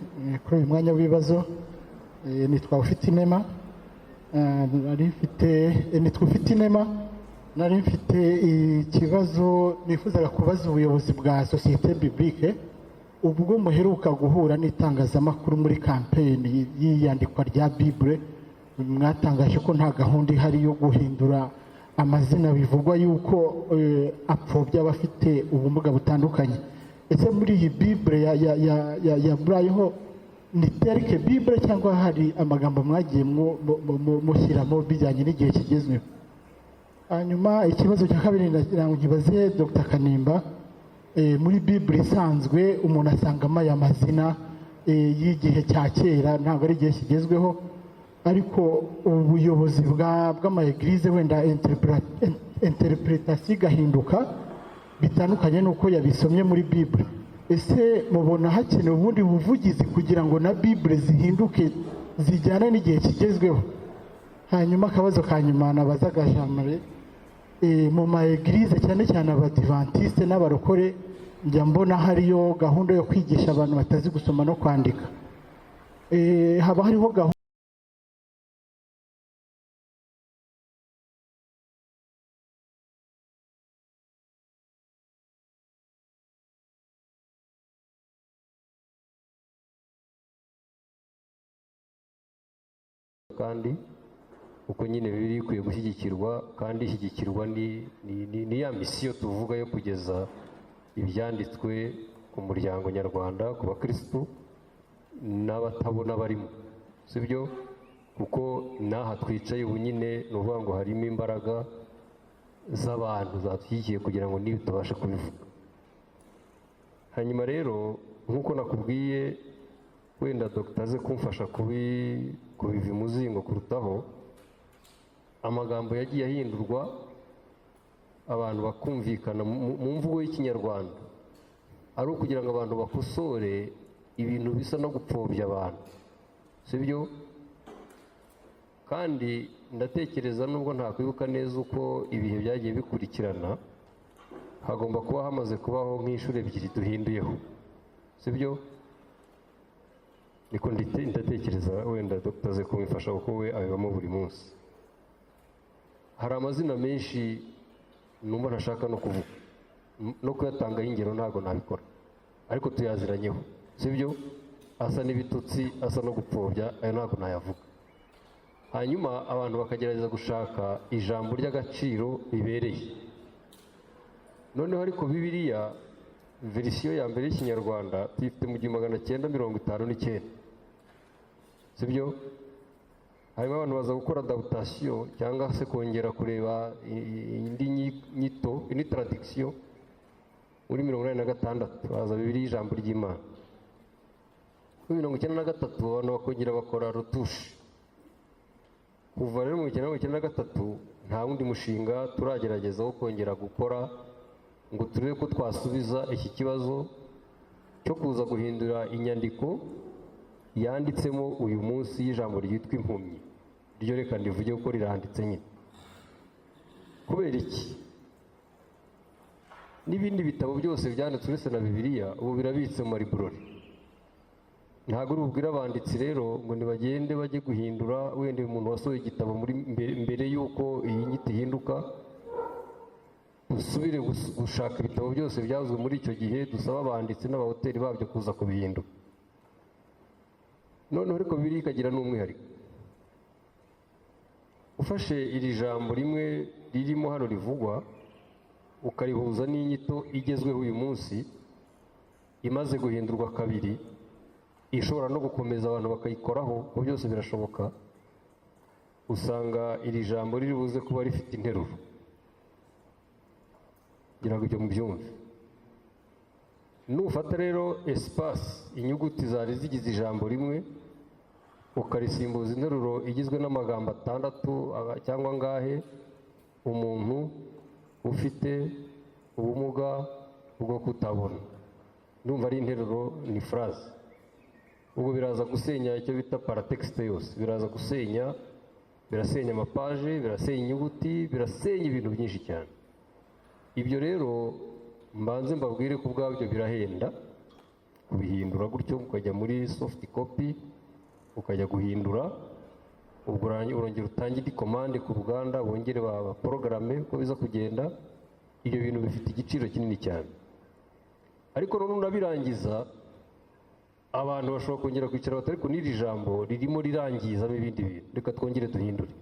kuri uyu mwanya w'ibibazo. Nitwa Ufitinema, nari mfite ikibazo nifuzaga kubaza ubuyobozi bwa sosiyete biblike. Ubwo muheruka guhura n'itangazamakuru muri kampeni y'iyandikwa rya Bible, mwatangaje ko nta gahunda ihari yo guhindura amazina, bivugwa yuko apfobya abafite ubumuga butandukanye. Ese muri iyi Bible yaburayeho ni terike Bible cyangwa hari amagambo mwagiye mushyiramo bijyanye n'igihe kigezweho? Hanyuma ikibazo cya kabiri ngibaze Dr. Kanimba. Muri Bible isanzwe umuntu asangamo aya mazina y'igihe cya kera, ntabwo ari igihe kigezweho, ariko ubuyobozi bw'amaegirize wenda interpretation igahinduka bitandukanye n'uko yabisomye muri Bible. Ese mubona hakenewe ubundi buvugizi kugira ngo na Bible zihinduke zijyane n'igihe kigezweho? Hanyuma akabazo ka nyuma nabazaga Jean Marie, mu maegirize cyane cyane abadivantiste n'abarokore, njya mbona hariyo gahunda yo kwigisha abantu batazi gusoma no kwandika. Haba hariho gahunda kandi uko nyine biri bikwiye gushyigikirwa, kandi ishyigikirwa ni ya misiyo tuvuga yo kugeza ibyanditswe ku muryango nyarwanda, ku bakirisitu, n'abatabona barimo, sibyo? Kuko n'aha twicaye ubu nyine ni ukuvuga ngo harimo imbaraga z'abantu zatushyigikiye kugira ngo niba tubashe kubivuga. Hanyuma rero nk'uko nakubwiye, wenda dogita aze kumfasha kubiva imuzingo kurutaho, amagambo yagiye ahindurwa abantu bakumvikana mu mvugo y'ikinyarwanda, ari ukugira ngo abantu bakosore ibintu bisa no gupfobya abantu, sibyo? Kandi ndatekereza nubwo ntakwibuka neza uko ibihe byagiye bikurikirana, hagomba kuba hamaze kubaho nk'inshuro ebyiri duhinduyeho, sibyo? Niko ndatekereza, wenda dogita aze kumufasha kuko we abibamo buri munsi. Hari amazina menshi numva ntashaka no kuvuga, no kuyatangaho ingero ntabwo nabikora, ariko tuyaziranyeho, sibyo? Asa n'ibitutsi, asa no gupfobya, ayo ntabwo nayavuga. Hanyuma abantu bakagerageza gushaka ijambo ry'agaciro ribereye. Noneho ariko Bibiliya verisiyo ya mbere y'ikinyarwanda tuyifite mu 1959, sibyo? Hanyuma abantu baza gukora adaptation cyangwa se kongera kureba indi nyito, indi traduction muri 1986, haza Bibiliya ijambo ry'Imana. Muri 1993 abantu bakongera bakora rutushe. Kuva rero mu 1993 nta wundi mushinga turagerageza wo kongera gukora ngo turebe ko twasubiza iki kibazo cyo kuza guhindura inyandiko yanditsemo uyu munsi y'ijambo ryitwa impumyi. Ryo reka ndivuge ko riranditse nyine. Kubera iki? N'ibindi bitabo byose byanditswe uretse na Bibiliya ubu birabitse mu librori. Ntabwo urubwira abanditsi rero ngo nibagende bajye guhindura, wenda umuntu wasohoye igitabo muri mbere y'uko iyi nyito ihinduka, usubire gushaka ibitabo byose byazwe muri icyo gihe, dusaba abanditsi n'abahoteli babyo kuza kubihindura. Noneho ariko Bibiliya ikagira n'umwihariko. Ufashe iri jambo rimwe ririmo hano rivugwa ukarihuza n'inyito igezweho uyu munsi, imaze guhindurwa kabiri, ishobora no gukomeza abantu bakayikoraho, ko byose birashoboka, usanga iri jambo riri buze kuba rifite interuro. Ngira ngo ibyo mubyumve. Nufata rero espace, inyuguti zari zigize ijambo rimwe, ukarisimbuza interuro igizwe n'amagambo 6 cyangwa ngahe, umuntu ufite ubumuga bwo kutabona, ndumva ari interuro, ni phrase. Ubwo biraza gusenya icyo bita paratexte yose, biraza gusenya, birasenya amapaje, birasenya inyuguti, birasenya ibintu byinshi cyane. Ibyo rero mbanze mbabwire ko ubwabyo birahenda kubihindura gutyo, ukajya muri soft copy ukajya guhindura, ubwo urongera utange indi commande ku ruganda bongere baporogaramme uko biza kugenda. Ibyo bintu bifite igiciro kinini cyane, ariko none unabirangiza abantu bashobora kongera kwicara batari ko n'iri jambo ririmo rirangizamo ibindi bintu, reka twongere duhindure.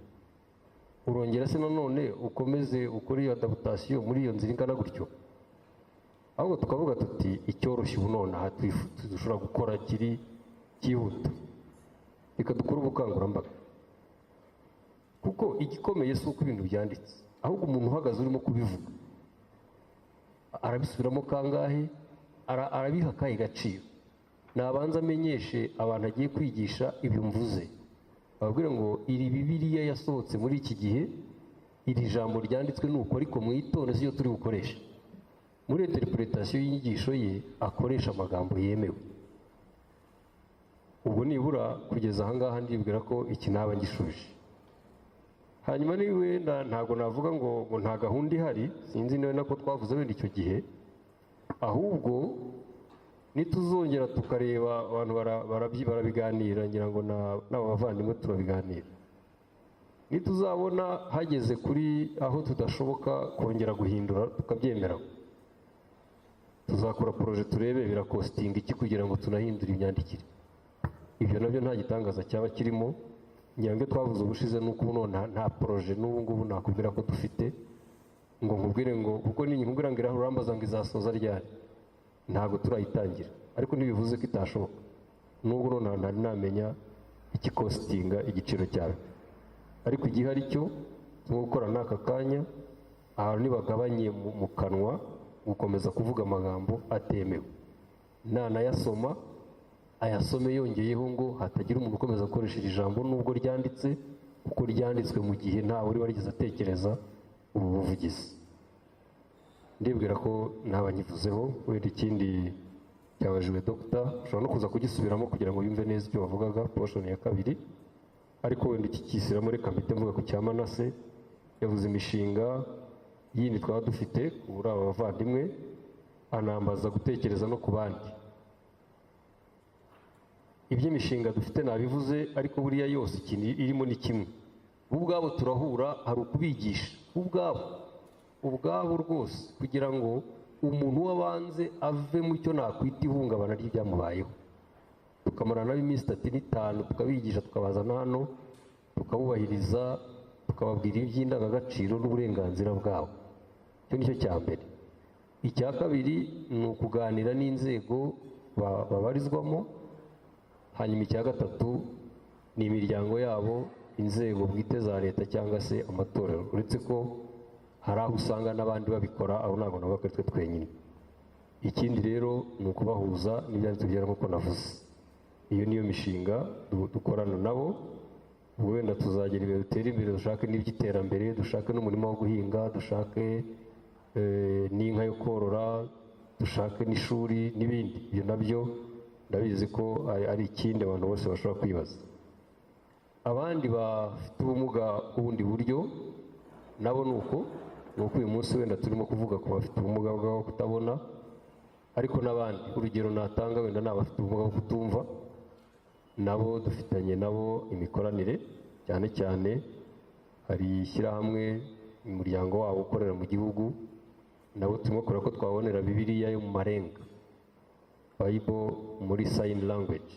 Urongera se nanone ukomeze ukore iyo adaptation muri iyo nzira ingana gutyo. Ahubwo tukavuga tuti icyoroshye ubu none aha dushobora gukora kiri cyihuta, reka dukore ubukangurambaga. Kuko igikomeye si uko ibintu byanditse, ahubwo umuntu uhagaze urimo kubivuga arabisubiramo kangahe, arabiha akahe gaciro. Nabanza amenyeshe abantu agiye kwigisha ibyo mvuze, ababwira ngo iri Bibiliya yasohotse muri iki gihe, iri jambo ryanditswe nuko, ariko mwitonde iyo turi bukoresha. Muri interpretation y'inyigisho ye akoresha amagambo yemewe. Ubwo nibura kugeza aha ngaha ndibwira ko iki naba ngishuje. Hanyuma niwe ntago navuga ngo nta gahunda ihari, sinzi niwe nako twavuze wenda icyo gihe, ahubwo nituzongera tukareba abantu barabiganira, ngira ngo n'abavandimwe turabiganira. Nituzabona hageze kuri aho tudashoboka kongera guhindura tukabyemera, tuzakora proje turebe birakostinga iki kugira ngo tunahindure imyandikire. Ibyo nabyo nta gitangaza cyaba kirimo. Ngira ngo twavuze ubushize nuko none nta proje n'ubu ngubu nakubwira ko dufite ngo nkubwire ngo kuko nkubwira ngo urambaza ngo izasoza ryari, ntabwo turayitangira, ariko ntibivuze ko itashoboka. nubwo noneho ntari namenya ikikositinga igiciro cyawe, ariko igihari cyo turimo gukora n'aka kanya, ahantu nibagabanye mu kanwa gukomeza kuvuga amagambo atemewe, nanayasoma ayasome yongeyeho ngo hatagira umuntu ukomeza gukoresha iri jambo nubwo ryanditse, kuko ryanditswe mu gihe ntawe uri warigeze atekereza ubu buvugizi. Ndibwira ko ntabanyivuzeho. Wenda ikindi cyabajijwe Dr. ushobora no kuza kugisubiramo kugira ngo yumve neza ibyo bavugaga portion ya kabiri, ariko wenda iki kisiramo reka mpite mvuga ku cya Manase. Yavuze imishinga yindi twaba dufite kuri aba bavandimwe, anambaza gutekereza no ku bandi. Iby'imishinga dufite nabivuze, ariko buriya yose ikintu irimo ni kimwe. Ubwabo turahura, hari ukubigisha ubwabo rwose, kugira ngo umuntu w'abanze ave mu cyo nakwita ihungabana ry'ibyamubayeho. Tukamara nabo iminsi 3 n'itanu tukabigisha, tukabazana hano tukabubahiriza, tukababwira iby'indangagaciro n'uburenganzira bwabo. Icyo nicyo cya mbere. Icya kabiri ni ukuganira n'inzego babarizwamo. Hanyuma icya gatatu ni imiryango yabo, inzego bwite za leta cyangwa se amatorero, uretse ko hari aho usanga n'abandi babikora, aho ntabwo nabo ari twe twenyine. Ikindi rero ni ukubahuza n'ibyanditswe byera nk'uko navuze. Iyo niyo mishinga dukorana nabo. Wenda tuzagera imbere, dutere imbere, dushake n'iby'iterambere, dushake n'umurimo wo guhinga, dushake n'inka yo korora, dushake n'ishuri n'ibindi. Ibyo nabyo ndabizi ko ari ikindi abantu bose bashobora kwibaza. Abandi bafite ubumuga bw'ubundi buryo nabo ni uko uyu munsi wenda turimo kuvuga ku bafite ubumuga bwo kutabona, ariko n'abandi. Urugero natanga wenda ni abafite ubumuga bwo kutumva, nabo dufitanye nabo imikoranire. Cyane cyane hari ishyirahamwe, umuryango wabo ukorera mu gihugu, nabo turimo kureba ko twabonera Bibiliya yo mu marenga, Bible muri sign language.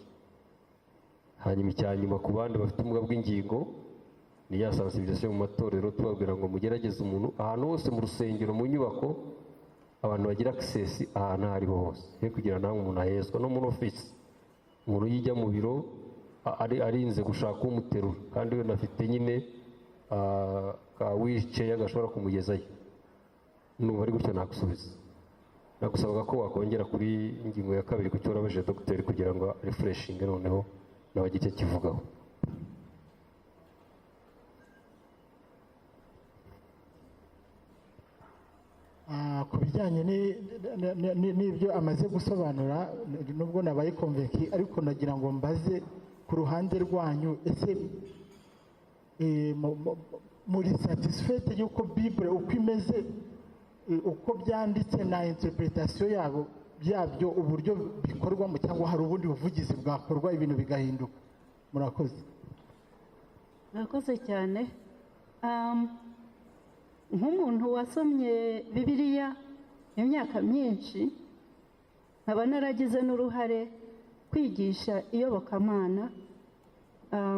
Hanyuma icyanyuma ku bandi bafite ubumuga bw'ingingo ni ya sensibilisation mu matorero, tubabwira ngo mugerageze umuntu ahantu hose, mu rusengero, mu nyubako, abantu bagira access ahantu aho ariho hose, he kugira nawe umuntu ahezwa. No muri office, umuntu yijya mu biro arinze gushaka umuterura, kandi we nafite nyine ka wheelchair gashobora kumugezayo, numva ari gutyo nagusubiza. Nagusabaga ko wakongera kuri ingingo ya kabiri ku cyo warabaje dogiteri, kugira ngo refreshing noneho nawe agite kivugaho. Ku bijyanye n'ibyo amaze gusobanura, nubwo nabaye konvenki, ariko nagira ngo mbaze ku ruhande rwanyu, ese muri satisfait y'uko Bible uko imeze, uko byanditse na interpretation byabyo uburyo bikorwamo, cyangwa hari ubundi buvugizi bwakorwa ibintu bigahinduka? Murakoze. Murakoze cyane. Nk'umuntu wasomye Bibiliya imyaka myinshi, nkaba naragize n'uruhare kwigisha iyobokamana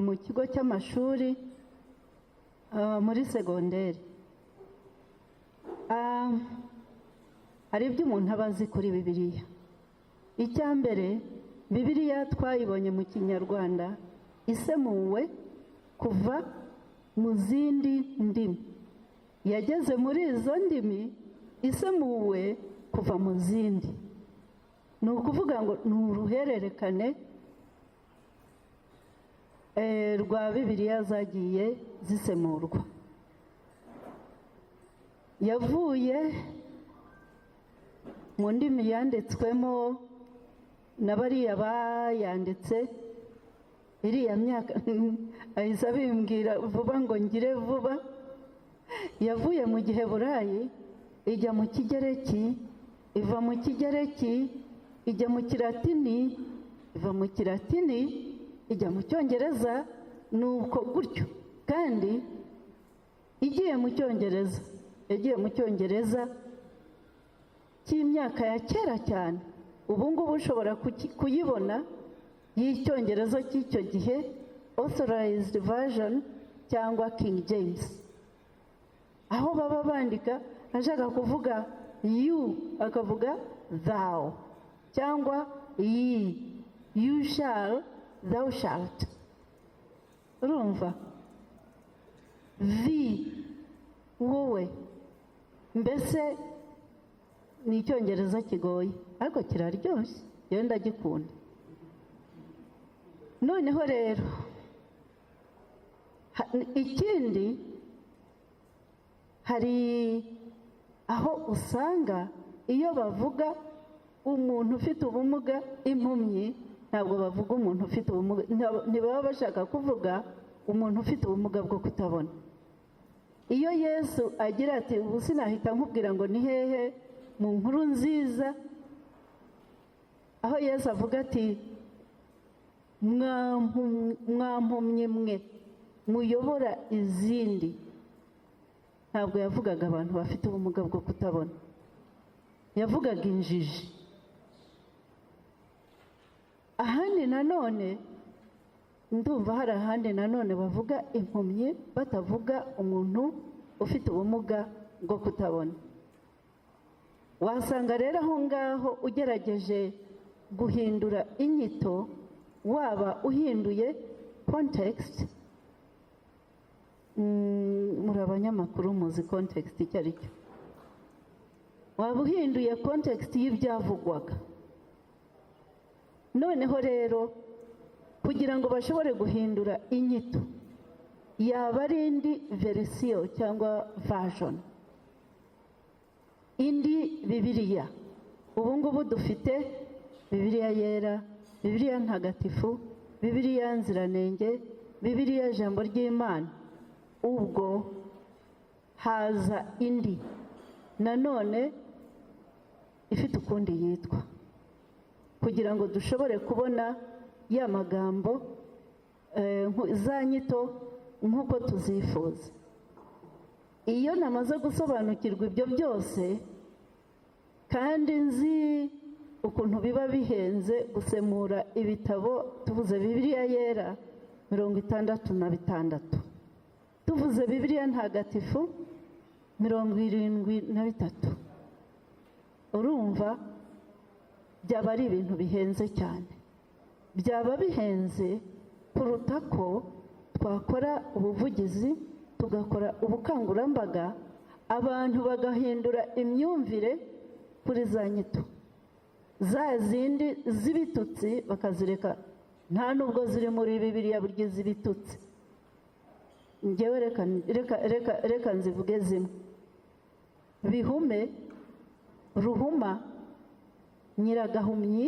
mu kigo cy'amashuri muri segonderi. Hari ibyo umuntu aba azi kuri Bibiliya. Icya mbere, Bibiliya twayibonye mu Kinyarwanda isemuwe kuva mu zindi ndimi. Yageze muri izo ndimi isemuwe kuva mu zindi. Ni ukuvuga ngo ni uruhererekane rwa Bibiliya zagiye zisemurwa. Yavuye mu ndimi yanditswemo na bariya bayanditse iriya myaka ahise abimbwira vuba ngo ngire vuba. Yavuye mu Giheburayi ijya mu Kigereki, iva mu Kigereki ijya mu Kilatini, iva mu Kilatini ijya mu Cyongereza, nuko gutyo. Kandi igiye mu Cyongereza, yagiye mu Cyongereza cy'imyaka ya kera cyane. Ubu ngubu ushobora kuyibona y'Icyongereza cy'icyo gihe, authorized version cyangwa King James, aho baba bandika ashaka kuvuga you akavuga thou, cyangwa ye you shall, thou shalt. Urumva? Wowe. Mbese ni icyongereza kigoye ariko kiraryoshye, yewe ndagikunda. Noneho rero ikindi, hari aho usanga iyo bavuga umuntu ufite ubumuga, impumyi, ntabwo bavuga umuntu ufite ubumuga, ntibaba bashaka kuvuga umuntu ufite ubumuga bwo kutabona. Iyo Yesu agira ati ubu sinahita nkubwira ngo ni hehe mu nkuru nziza, aho Yesu avuga ati mwampumye mwe muyobora izindi, ntabwo yavugaga abantu bafite ubumuga bwo kutabona, yavugaga injiji. Ahandi nanone ndumva hari ahandi nanone bavuga impumyi, batavuga umuntu ufite ubumuga bwo kutabona. Wasanga rero aho ngaho ugerageje guhindura inyito, waba uhinduye context, muri abanyamakuru muzi context icyo ari cyo, waba uhinduye context y'ibyavugwaga. Noneho rero kugira ngo bashobore guhindura inyito, yaba ari indi verisiyo cyangwa version, indi Bibiliya. Ubu ngubu dufite Bibiliya yera, Bibiliya ntagatifu, Bibiliya nziranenge, Bibiliya ijambo ry'Imana. Ubwo haza indi nanone ifite ukundi yitwa, kugira ngo dushobore kubona ya magambo za nyito nk'uko tuzifuza. Iyo namaze gusobanukirwa ibyo byose kandi nzi ukuntu biba bihenze gusemura ibitabo, tuvuze Bibiliya yera 66, tuvuze Bibiliya ntagatifu 73, urumva byaba ari ibintu bihenze cyane. Byaba bihenze kuruta ko twakora ubuvugizi, tugakora ubukangurambaga, abantu bagahindura imyumvire kuri za nyito, za zindi z'ibitutsi bakazireka, nta nubwo ziri muri Bibiliya burya z'ibitutsi. Njyewe reka nzivuge zimwe: bihume, ruhuma, nyiragahumyi,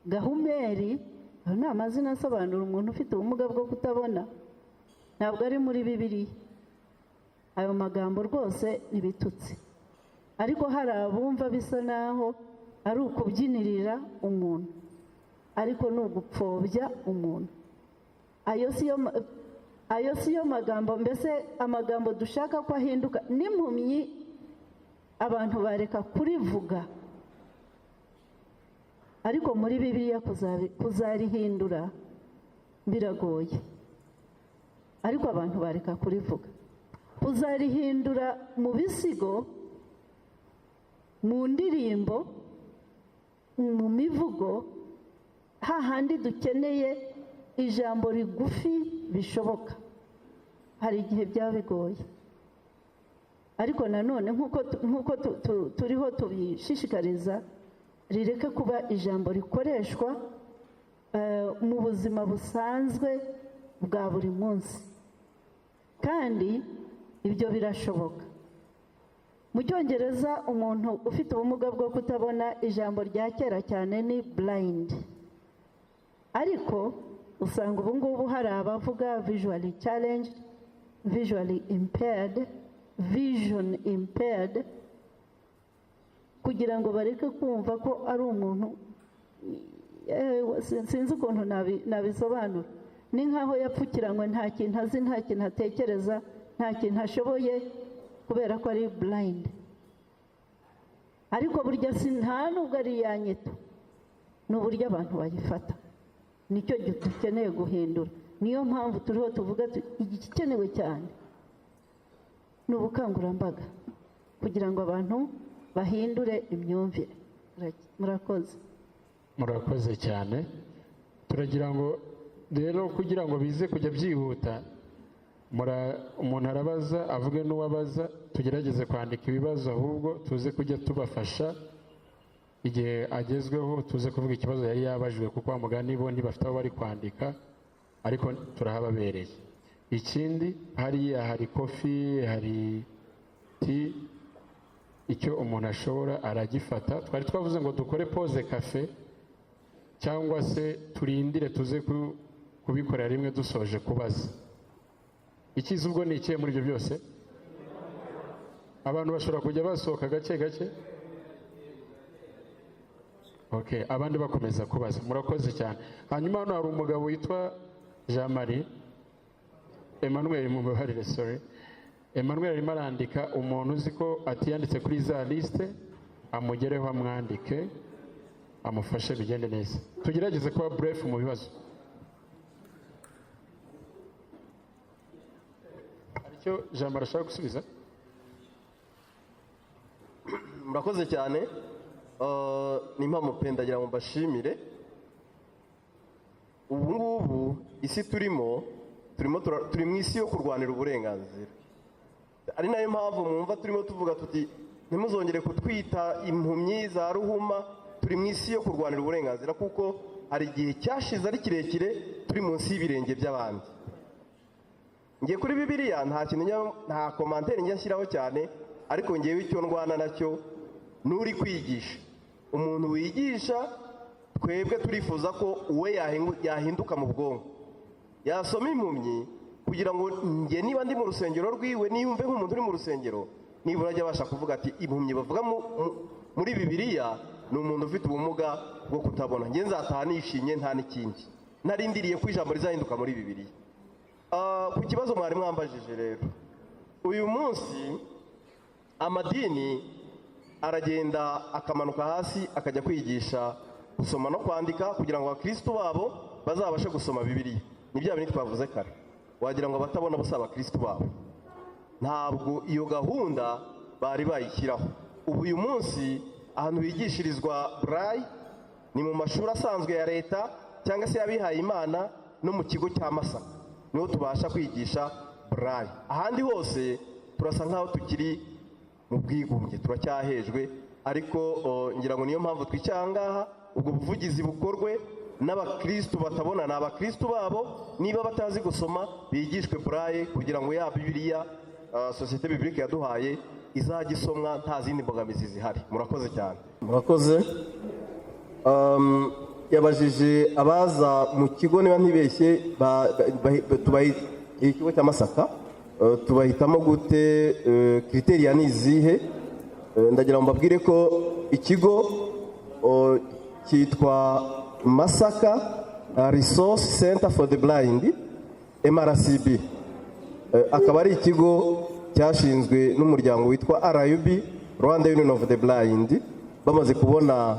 gahumeri. Ayo ni amazina asobanura umuntu ufite ubumuga bwo kutabona, ntabwo ari muri Bibiliya. Ayo magambo rwose ni ibitutsi, ariko hari abumva bisa naho ari ukubyinirira umuntu, ariko ni ugupfobya umuntu. Ayo siyo magambo, mbese amagambo dushaka ko ahinduka. N'impumyi abantu bareka kurivuga, ariko muri Bibiliya kuzarihindura biragoye, ariko abantu bareka kurivuga. Kuzarihindura mu bisigo, mu ndirimbo, mu mivugo, hahandi dukeneye ijambo rigufi bishoboka, hari igihe byaba bigoye. Ariko nanone nk'uko turiho tubishishikariza, rireke kuba ijambo rikoreshwa mu buzima busanzwe bwa buri munsi, kandi ibyo birashoboka. Mu Cyongereza umuntu ufite ubumuga bwo kutabona, ijambo rya kera cyane ni blind, ariko usanga ubu ngubu hari abavuga visually challenged, visually impaired, vision impaired, kugira ngo bareke kumva ko ari umuntu, sinzi ukuntu nabisobanura. Ni nkaho yapfukiranywe, nta kintu azi, nta kintu atekereza, nta kintu ashoboye, kubera ko ari blind. Ariko burya nta nubwo ari ya nyito, ni uburyo abantu bayifata. Nicyo dukeneye guhindura. Niyo mpamvu turiho tuvuga igikenewe cyane ni ubukangurambaga, kugira ngo abantu bahindure imyumvire. Murakoze. Murakoze cyane. turagira ngo rero kugira ngo bize kujya byihuta, umuntu arabaza avuge n'uwabaza, tugerageze kwandika ibibazo, ahubwo tuze kujya tubafasha igihe agezweho, tuze kuvuga ikibazo yari yabajijwe, kuko wa mugani bo ntibafite aho bari kwandika, ariko turahababereye. Ikindi hariya hari kofi, hari ti, icyo umuntu ashobora aragifata. Twari twavuze ngo dukore pause cafe, cyangwa se turindire tuze kubikorera rimwe dusoje kubaza. Ikiza ubwo ni ikihe muri ibyo byose? Abantu bashobora kujya basohoka gake gake. Okay, abandi bakomeza kubaza. Murakoze cyane. Hanyuma hano hari umugabo witwa Jean Marie Emmanuel, mubaharire, sorry. Emmanuel arimo arandika, umuntu uzi ko atiyanditse kuri za liste amugereho, amwandike, amufashe bigende neza. Tugerageze kuba brief mu bibazo. Aricyo Jean Marie ashaka gusubiza? Murakoze cyane. Ni impamo pe, ndagira ngo mbashimire. Ubu ngubu isi turi mu isi yo kurwanira uburenganzira. Ari nayo mpamvu mwumva turimo tuvuga tuti ntimuzongere kutwita impumyi za ruhuma. Turi mu isi yo kurwanira uburenganzira, kuko hari igihe cyashize ari kirekire turi munsi y'ibirenge by'abandi. Ngiye kuri Bibiliya nta komantere njya nshyiraho cyane, ariko ngewe icyo ndwana nacyo n'uri kwigisha. Umuntu wigisha, twebwe turifuza ko uwe yahinduka mu bwonko, yasoma impumyi, kugira ngo njye niba ndi mu rusengero rwiwe niyumve nk'umuntu uri mu rusengero, nibura ajya abasha kuvuga ati impumyi bavuga muri Bibiliya ni umuntu ufite ubumuga bwo kutabona. Njye nzataha nishimye nta n'ikindi, narindiriye ko ijambo rizahinduka muri Bibiliya. Ku kibazo mwari mwambajije rero, uyu munsi amadini aragenda akamanuka hasi akajya kwigisha gusoma no kwandika, kugira ngo abakristo babo bazabashe gusoma Bibiliya. Ni bya bintu twavuze kare, wagira ngo abatabona bose abakristo babo. Ntabwo iyo gahunda bari bayishyiraho. Ubu uyu munsi ahantu bigishirizwa Braille ni mu mashuri asanzwe ya leta cyangwa se y'abihaye Imana, no mu kigo cya Masaka niho tubasha kwigisha Braille. Ahandi hose turasa nkaho tukiri mu bwigunge, turacyahejwe. Ariko ngira ngo niyo mpamvu twicangaha, ubwo buvugizi bukorwe n'abakristo batabona, ni abakristo babo, niba batazi gusoma bigishwe Braille, kugira ngo ya Bibiliya Société Biblique yaduhaye izajya isomwa nta zindi mbogamizi zihari. Murakoze cyane. Murakoze. Yabajije abaza mu kigo, niba ntibeshye, tubaye ikigo cya Masaka, tubahitamo gute, kriteriya ni izihe? Ndagira ngo mbabwire ko ikigo cyitwa Masaka Resource Center for the Blind, MRCB. Akaba ari ikigo cyashinzwe n'umuryango witwa RUB, Rwanda Union of the Blind. Bamaze kubona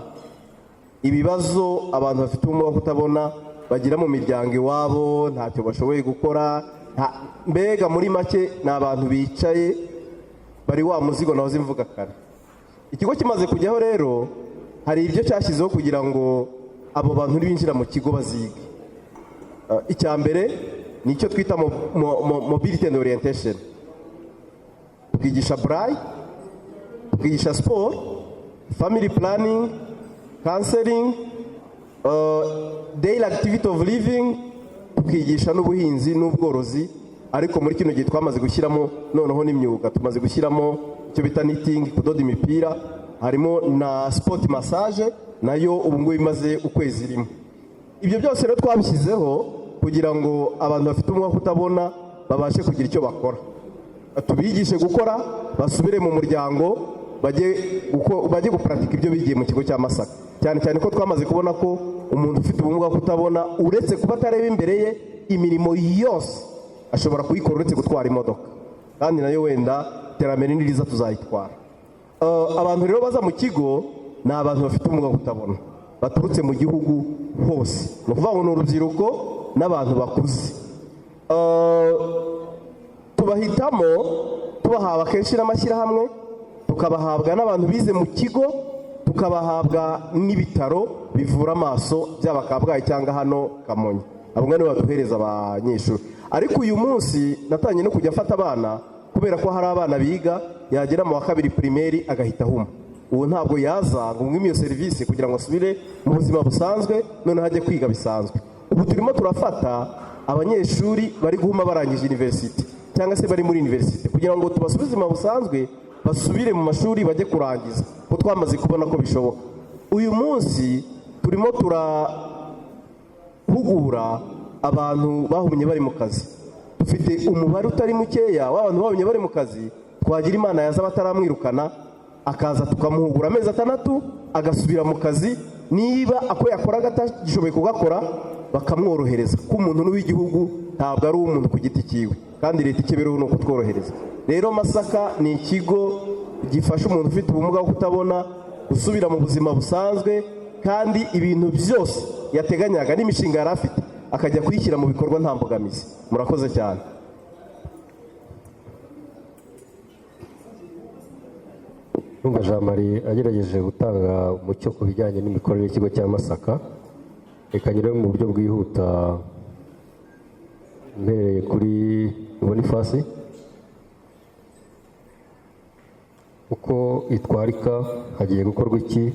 ibibazo abantu bafite ubumuga bwo kutabona bagira mu miryango iwabo, ntacyo bashoboye gukora, mbega muri make ni abantu bicaye bari wa muzigo nahoze mvuga kare. Ikigo kimaze kujyaho rero, hari ibyo cyashyizeho kugira ngo abo bantu binjira mu kigo bazige. Icya mbere ni icyo twita mobility and orientation. Tukigisha Braille, tukigisha sport, family planning, counseling, daily activity of living, tukigisha n'ubuhinzi n'ubworozi. Ariko muri kino gihe twamaze gushyiramo noneho n'imyuga, tumaze gushyiramo icyo bita knitting, kudoda imipira, harimo na sport massage, nayo ubu ngubu imaze ukwezi rimwe. Ibyo byose rero twabishyizeho kugira ngo abantu bafite ubumuga bwo kutabona babashe kugira icyo bakora. Tubigishe gukora, basubire mu muryango, bajye guparatika ibyo bigiye mu kigo cya Masaka. Cyane cyane ko twamaze kubona ko umuntu ufite ubumuga bwo kutabona, uretse kuba atareba imbere ye, imirimo yose ashobora kuyikora uretse gutwara imodoka, kandi nayo wenda iterambere niriza tuzayitwara. Abantu rero baza mu kigo ni abantu bafite ubumuga bwo kutabona, baturutse mu gihugu hose. Ni ukuvuga ngo ni urubyiruko n'abantu bakuze. Tubahitamo, tubahawe akenshi n'amashyirahamwe, tukabahabwa n'abantu bize mu kigo, tukabahabwa n'ibitaro bivura amaso byaba Kabgayi cyangwa hano Kamonyi. Abo ngabo baduhereza abanyeshuri. Ariko uyu munsi natangiye no kujya afata abana kubera ko hari abana biga yagera mu wa kabiri primaire agahita huma. Ubu ntabwo yaza ngo mwime iyo serivisi kugira ngo asubire mu buzima busanzwe none hajye kwiga bisanzwe. Ubu turimo turafata abanyeshuri bari guhuma barangije university cyangwa se bari muri university kugira ngo tubasubize mu busanzwe basubire mu mashuri bajye kurangiza ko twamaze kubona ko bishoboka. Uyu munsi turimo turahugura abantu bahumye bari mu kazi. Dufite umubare utari mukeya w'abantu bahumye bari mu kazi, twagira Imana yaza bataramwirukana akaza tukamuhugura amezi 6 agasubira mu kazi, niba ako yakoraga atagishoboye kugakora bakamworohereza ko umuntu n'uw'igihugu ntabwo ari umuntu ku giti cyiwe, kandi leta ikebereho no kutworohereza. Rero Masaka ni ikigo gifasha umuntu ufite ubumuga bwo kutabona gusubira mu buzima busanzwe, kandi ibintu byose yateganyaga n'imishinga yari afite akajya kuyishyira mu bikorwa nta mbogamizi. Murakoze cyane. Numva Jean Marie agerageje gutanga umucyo ku bijyanye n'imikorere y'ikigo cya Masaka. Reka nyure mu buryo bwihuta mpereye kuri Boniface uko itwarika, hagiye gukorwa iki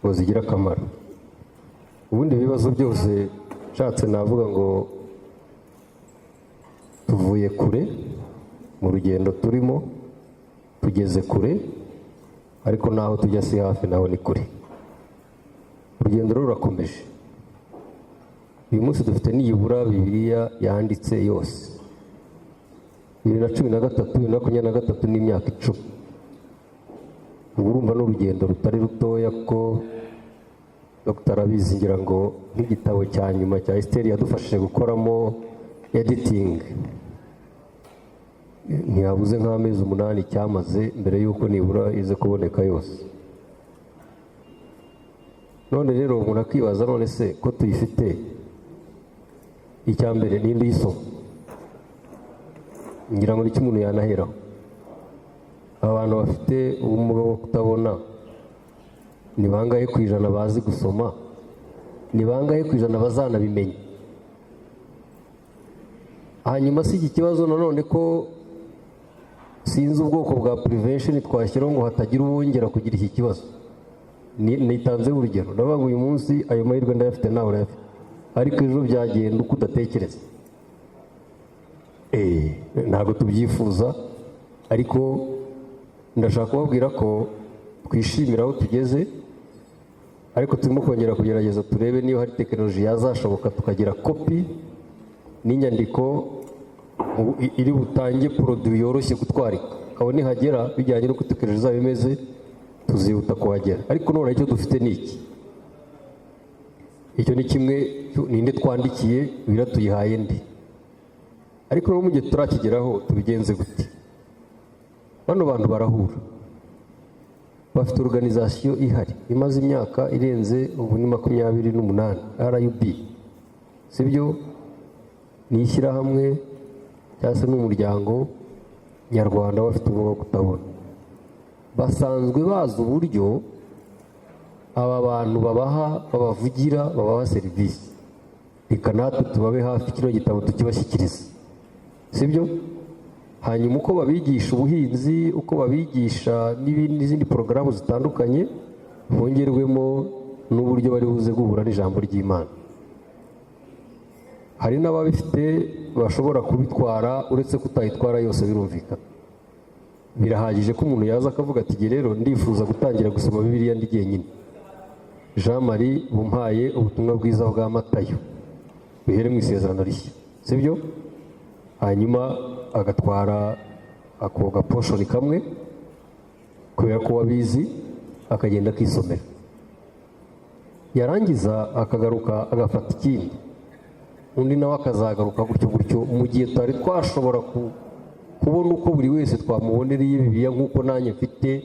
ngo zigire akamaro. Ubundi ibibazo byose nshatse navuga ngo tuvuye kure mu rugendo turimo, tugeze kure, ariko naho tujya si hafi, naho ni kure. Urugendo rurakomeje. Uyu munsi dufite niyibura Bibiliya yanditse yose 2013 2023 n'imyaka 10. Ubu urumva n'urugendo rutari rutoya ko Dr. Abizi ngira ngo nk'igitabo cya nyuma cya Esther yadufashije gukoramo editing ntiyabuze nk'amezi 8 cyamaze mbere y'uko nibura ize kuboneka yose. None rero umuntu akibaza, none se ko tuyifite, icya mbere n'indi y'isoko ngira ngo nicyo umuntu yanaheraho. Abantu bafite ubumuga bwo kutabona ni bangahe ku ijana bazi gusoma? Ni bangahe ku ijana bazanabimenya? Hanyuma si iki kibazo nanone ko sinzi ubwoko bwa prevention twashyiraho ngo hatagira uwongera kugira iki kibazo. Nitanzeho urugero, ndavuga uyu munsi ayo mahirwe ndayafite nawe urayafite, ariko ejo byagenda uko udatekereza. Ntabwo tubyifuza, ariko ndashaka kubabwira ko twishimira aho tugeze, ariko turimo kongera kugerageza turebe niba hari tekinoloji yazashoboka tukagira kopi n'inyandiko iri butange produit yoroshye gutwarika. Aho nihagera bijyanye n'uko tekinoloji zaba imeze tuzihuta kuhagera. Ariko none icyo dufite ni iki? Icyo ni kimwe, ninde twandikiye biratuyihaye ndi. Ariko no mu gihe turakigeraho tubigenze gute? Bano bantu barahura, bafite organisation ihari imaze imyaka irenze ubu ni 28 RUB, sibyo? Ni ishyirahamwe cyangwa se n'umuryango nyarwanda bafite ubumuga bwo kutabona. Basanzwe bazi uburyo aba bantu babavugira, babaha serivisi. Reka natwe tubabe hafi, kino gitabo tukibashyikiriza, sibyo? Hanyuma uko babigisha ubuhinzi, uko babigisha n'izindi porogaramu zitandukanye, hongerwemo n'uburyo bari buze guhura n'ijambo ry'Imana. Hari n'ababifite bashobora kubitwara, uretse kutayitwara yose birumvikana. Birahagije ko umuntu yaza akavuga ati rero ndifuza gutangira gusoma Bibiliya ndi jyenyine. Jean Marie bumpaye ubutumwa bwiza bwa Matayo, bihere mu isezerano rishya, sibyo? Hanyuma agatwara ako gaposhoni kamwe kubera ko wabizi, akagenda akisomera, yarangiza akagaruka agafata ikindi, undi nawe akazagaruka gutyo gutyo. Mu gihe twari twashobora kubona uko buri wese twamubonereye Bibiliya, nk'uko nanjye mfite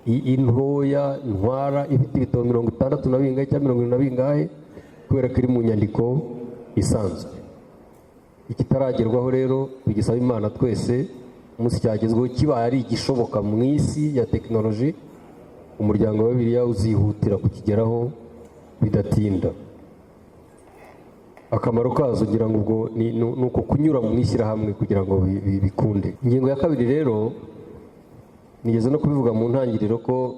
intoya ntwara ifite ibitabo 60 na bingahe cyangwa 70 na bingahe, kubera ko iri mu nyandiko isanzwe. Ikitaragerwaho rero tugisaba Imana twese, umunsi cyagezweho kibaye ari igishoboka mu isi ya tekinoloji, umuryango wa Bibiliya uzihutira kukigeraho bidatinda. Akamaro kazo ngira ngo ubwo ni uko kunyura mu ishyirahamwe kugira ngo bikunde. Ingingo ya kabiri rero nigeze no kubivuga mu ntangiriro ko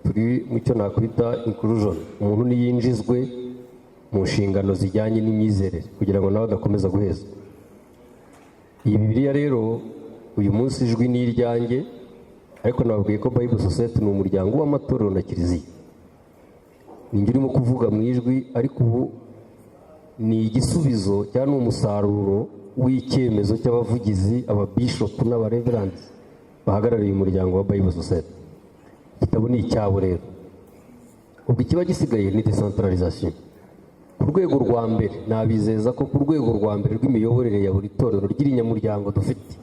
turi mu cyo nakwita inclusion. Umuntu niyinjizwe mu nshingano zijyanye n'imyizerere kugira ngo nawe adakomeza guheza. Iyi Bibiliya rero uyu munsi ijwi ni iryanjye, ariko nababwiye ko Bible Society ni umuryango w'amatorero na kiliziya. Ninjye urimo kuvuga mu ijwi, ariko ubu ni igisubizo cyangwa umusaruro w'icyemezo cy'abavugizi, ababishopu n'abareverandi bahagarariye umuryango wa Bible Society. Igitabo ni icyabo rero. Ubwo ikiba gisigaye ni decentralisation. Ku rwego rwa mbere nabizeza ko ku rwego rwa mbere rw'imiyoborere ya buri torero ry'irinyamuryango dufite,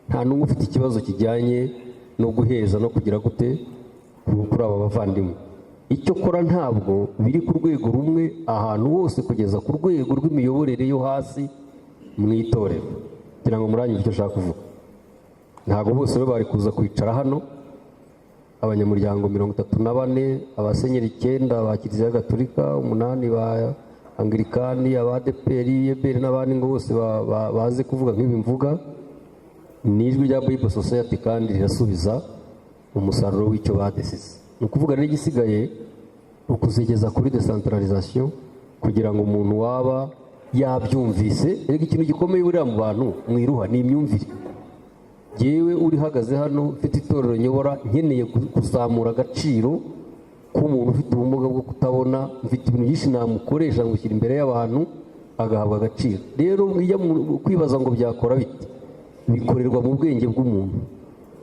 nta n'umwe ufite ikibazo kijyanye no guheza no kugira gute kuri aba bavandimwe. Icyo kora ntabwo biri ku rwego rumwe ahantu hose kugeza ku rwego rw'imiyoborere yo hasi mu itorero. Kugira ngo muranyumve icyo nshaka kuvuga. Ntabwo bose bari kuza kwicara hano, abanyamuryango 34, abasenyeri 9 ba Kiliziya Gatolika, 8 ba Anglikani, abadeperi, eberi n'abandi ngo bose baze kuvuga nk'ibi mvuga. Ni ijwi rya Bible Society kandi rirasubiza umusaruro w'icyo badesize. Ni ukuvuga rero igisigaye ukuzigeza kuri decentralisation kugira ngo umuntu waba yabyumvise. Rega ikintu gikomeye buriya mu bantu mwiruha ni imyumvire. Yewe uri hagaze hano ufite itorero nyobora, nkeneye kuzamura agaciro k'umuntu ufite ubumuga bwo kutabona, mfite ibintu byinshi namukoresha ngushyira imbere y'abantu agahabwa agaciro. Rero mwijya kwibaza ngo byakora bite, bikorerwa mu bwenge bw'umuntu.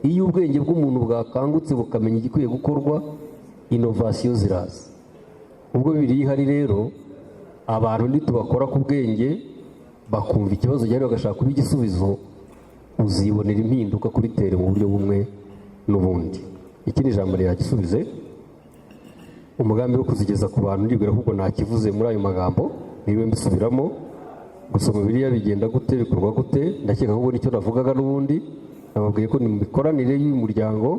Iyo ubwenge bw'umuntu bwakangutse bukamenya igikwiye gukorwa, innovation ziraza. Ubwo biri ihari rero, abantu nitubakora ku bwenge bakumva ikibazo gihari bagashaka kuba igisubizo, uzibonera impinduka kuri tere mu buryo bumwe n'ubundi. Ikindi jambo ryagisubize, umugambi wo kuzigeza ku bantu ndibwira ahubwo nakivuze muri ayo magambo, niwe mbisubiramo. Gusoma Bibiliya bigenda gute, bikorwa gute, ndakeka ahubwo nicyo navugaga n'ubundi. Nababwiye ko ni mu mikoranire y'umuryango,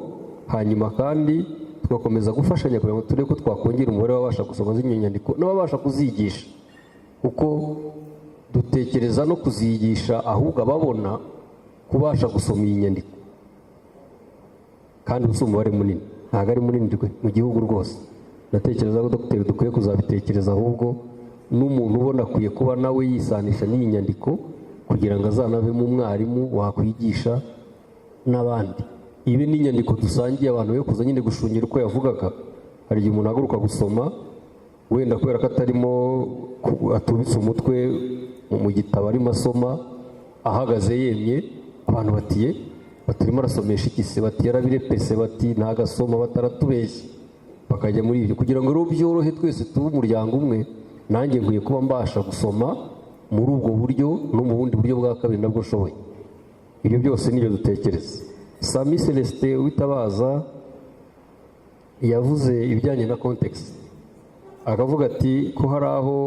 hanyuma kandi tugakomeza gufashanya kugira ngo turebe ko twakongera umubare w'ababasha gusoma zino nyandiko n'ababasha kuzigisha, kuko dutekereza no kuzigisha ahubwo ababona kubasha gusoma iyi nyandiko. Kandi usi umubare munini, ntabwo ari munini mu gihugu rwose. Ndatekereza ko dogiteri dukwiye kuzabitekereza, ahubwo n'umuntu ubona akwiye kuba nawe yisanisha n'iyi nyandiko kugira ngo azanavemo umwarimu wakwigisha n'abandi. Ibi ni inyandiko dusangiye abantu yo kuza nyine gushungira uko yavugaga. Hari igihe umuntu ahaguruka gusoma wenda kubera ko atarimo atubitse umutwe mu gitabo arimo asoma, ahagaze yemye, abantu batiye batarimo arasomesha iki se, bati yarabirepese, bati ntagasoma, bataratubeshye, bakajya muri ibyo kugira ngo rero byorohe twese tube umuryango umwe. Nanjye nkwiye kuba mbasha gusoma muri ubwo buryo no mu bundi buryo bwa kabiri nabwo nshoboye. Ibyo byose nibyo dutekereza. Sami Celestin Witabaza yavuze ibijyanye na context, akavuga ati ko hari aho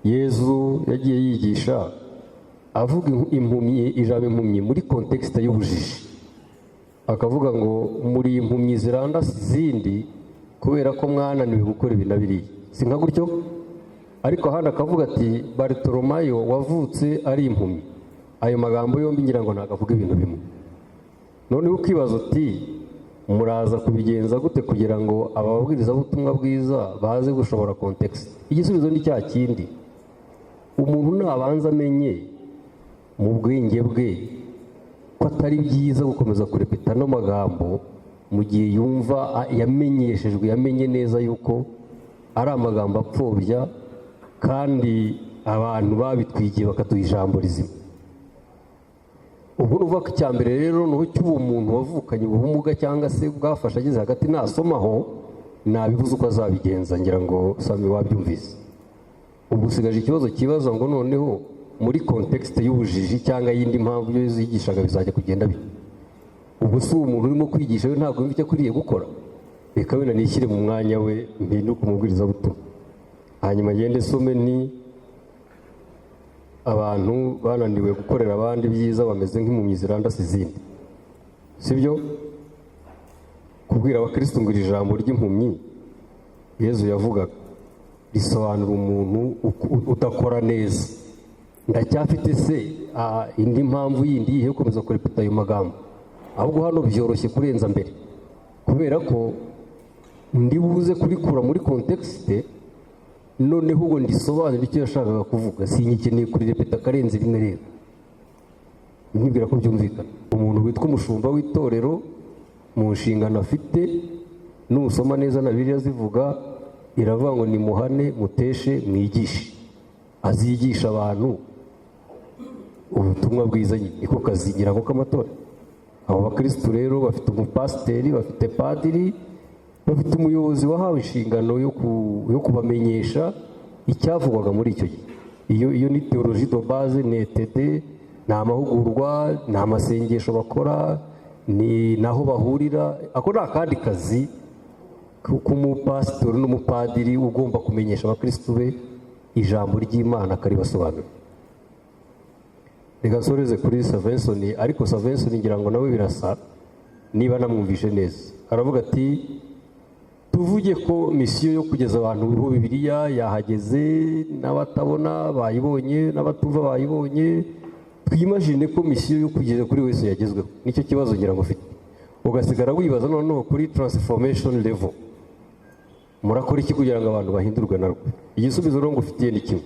Yezu yagiye yigisha avuga impumyi, ijambo impumyi muri context y'ubujiji, akavuga ngo muri impumyi zirandase izindi kubera ko mwananiwe gukora ibi na biriya, si nka gutyo. Ariko ahandi akavuga ati Bartolomayo wavutse ari impumyi. Ayo magambo yombi ngira ngo ntabwo avuga ibintu bimwe. Noneho ukibaza uti muraza kubigenza gute kugira ngo ababwirizabutumwa bwiza baze gushobora context? Igisubizo ni cya kindi, umuntu nabanza amenye mu bwenge bwe ko atari byiza gukomeza kurepeta no magambo mu gihe yumva yamenyeshejwe, yamenye neza yuko ari amagambo apfobya kandi abantu babitwigiye bakaduha ijambo rizima. Ubwo nuvuga ko icya mbere rero nuho cy'uwo muntu wavukanye ubumuga cyangwa se bwafashe ageze hagati nasomaho nabibuze uko azabigenza. Ngira ngo Sami wabyumvise. Ubu usigaje ikibazo kibaza ngo noneho muri context y'ubujiji cyangwa yindi mpamvu yo zigishaga bizajya kugenda bite? Ubwo si umuntu urimo kwigisha we ntabwo yumva icyo akwiriye gukora, reka wenda nishyire mu mwanya we mpinduke umubwirizabutumwa, hanyuma ngende some ni abantu bananiwe gukorera abandi byiza bameze nk'impumyi zirandase izindi, sibyo? Ku kubwira abakristo ngo iri jambo ry'impumyi Yezu yavugaga risobanura umuntu udakora neza. Ndacyafite se indi mpamvu yindi yihe gukomeza kurepeta ayo magambo? Ahubwo hano byoroshye kurenza mbere, kubera ko ndi buze kurikura muri kontekste, noneho ubwo ndisobanura icyo yashakaga kuvuga. Sinyikeneye kurirepeta karenze rimwe rero. Nibwira ko byumvikana. Umuntu witwa umushumba w'itorero mu nshingano afite, nusoma neza na Bibiliya zivuga, iravuga ngo nimuhane, muteshe, mwigishe. Azigisha abantu ubutumwa bwiza, niko kazigira ko k'amatora. Abo bakristo rero bafite umupasiteri, bafite padiri, bafite umuyobozi wahawe inshingano yo kubamenyesha icyavugwaga muri icyo gihe. Iyo ni theologie de base, ni ETD, ni amahugurwa, ni amasengesho bakora, ni naho bahurira. Ako ni akandi kazi k'umupasitori n'umupadiri ugomba kumenyesha abakristo be ijambo ry'Imana akaribasobanura. Reka nsoreze kuri Savensoni, ariko Savensoni ngira ngo nawe birasa niba namwumvishe neza. Aravuga ati tuvuge ko misiyo yo kugeza abantu mu Bibiliya yahageze, n'abatabona bayibonye, n'abatumva bayibonye. Twimagine ko misiyo yo kugeza kuri wese yagezweho. Nicyo kibazo ngira ngo ufite. Ugasigara wibaza noneho kuri transformation level, murakora iki kugira ngo abantu bahindurwe narwo? Igisubizo rero ngo ufitiye ni kimwe.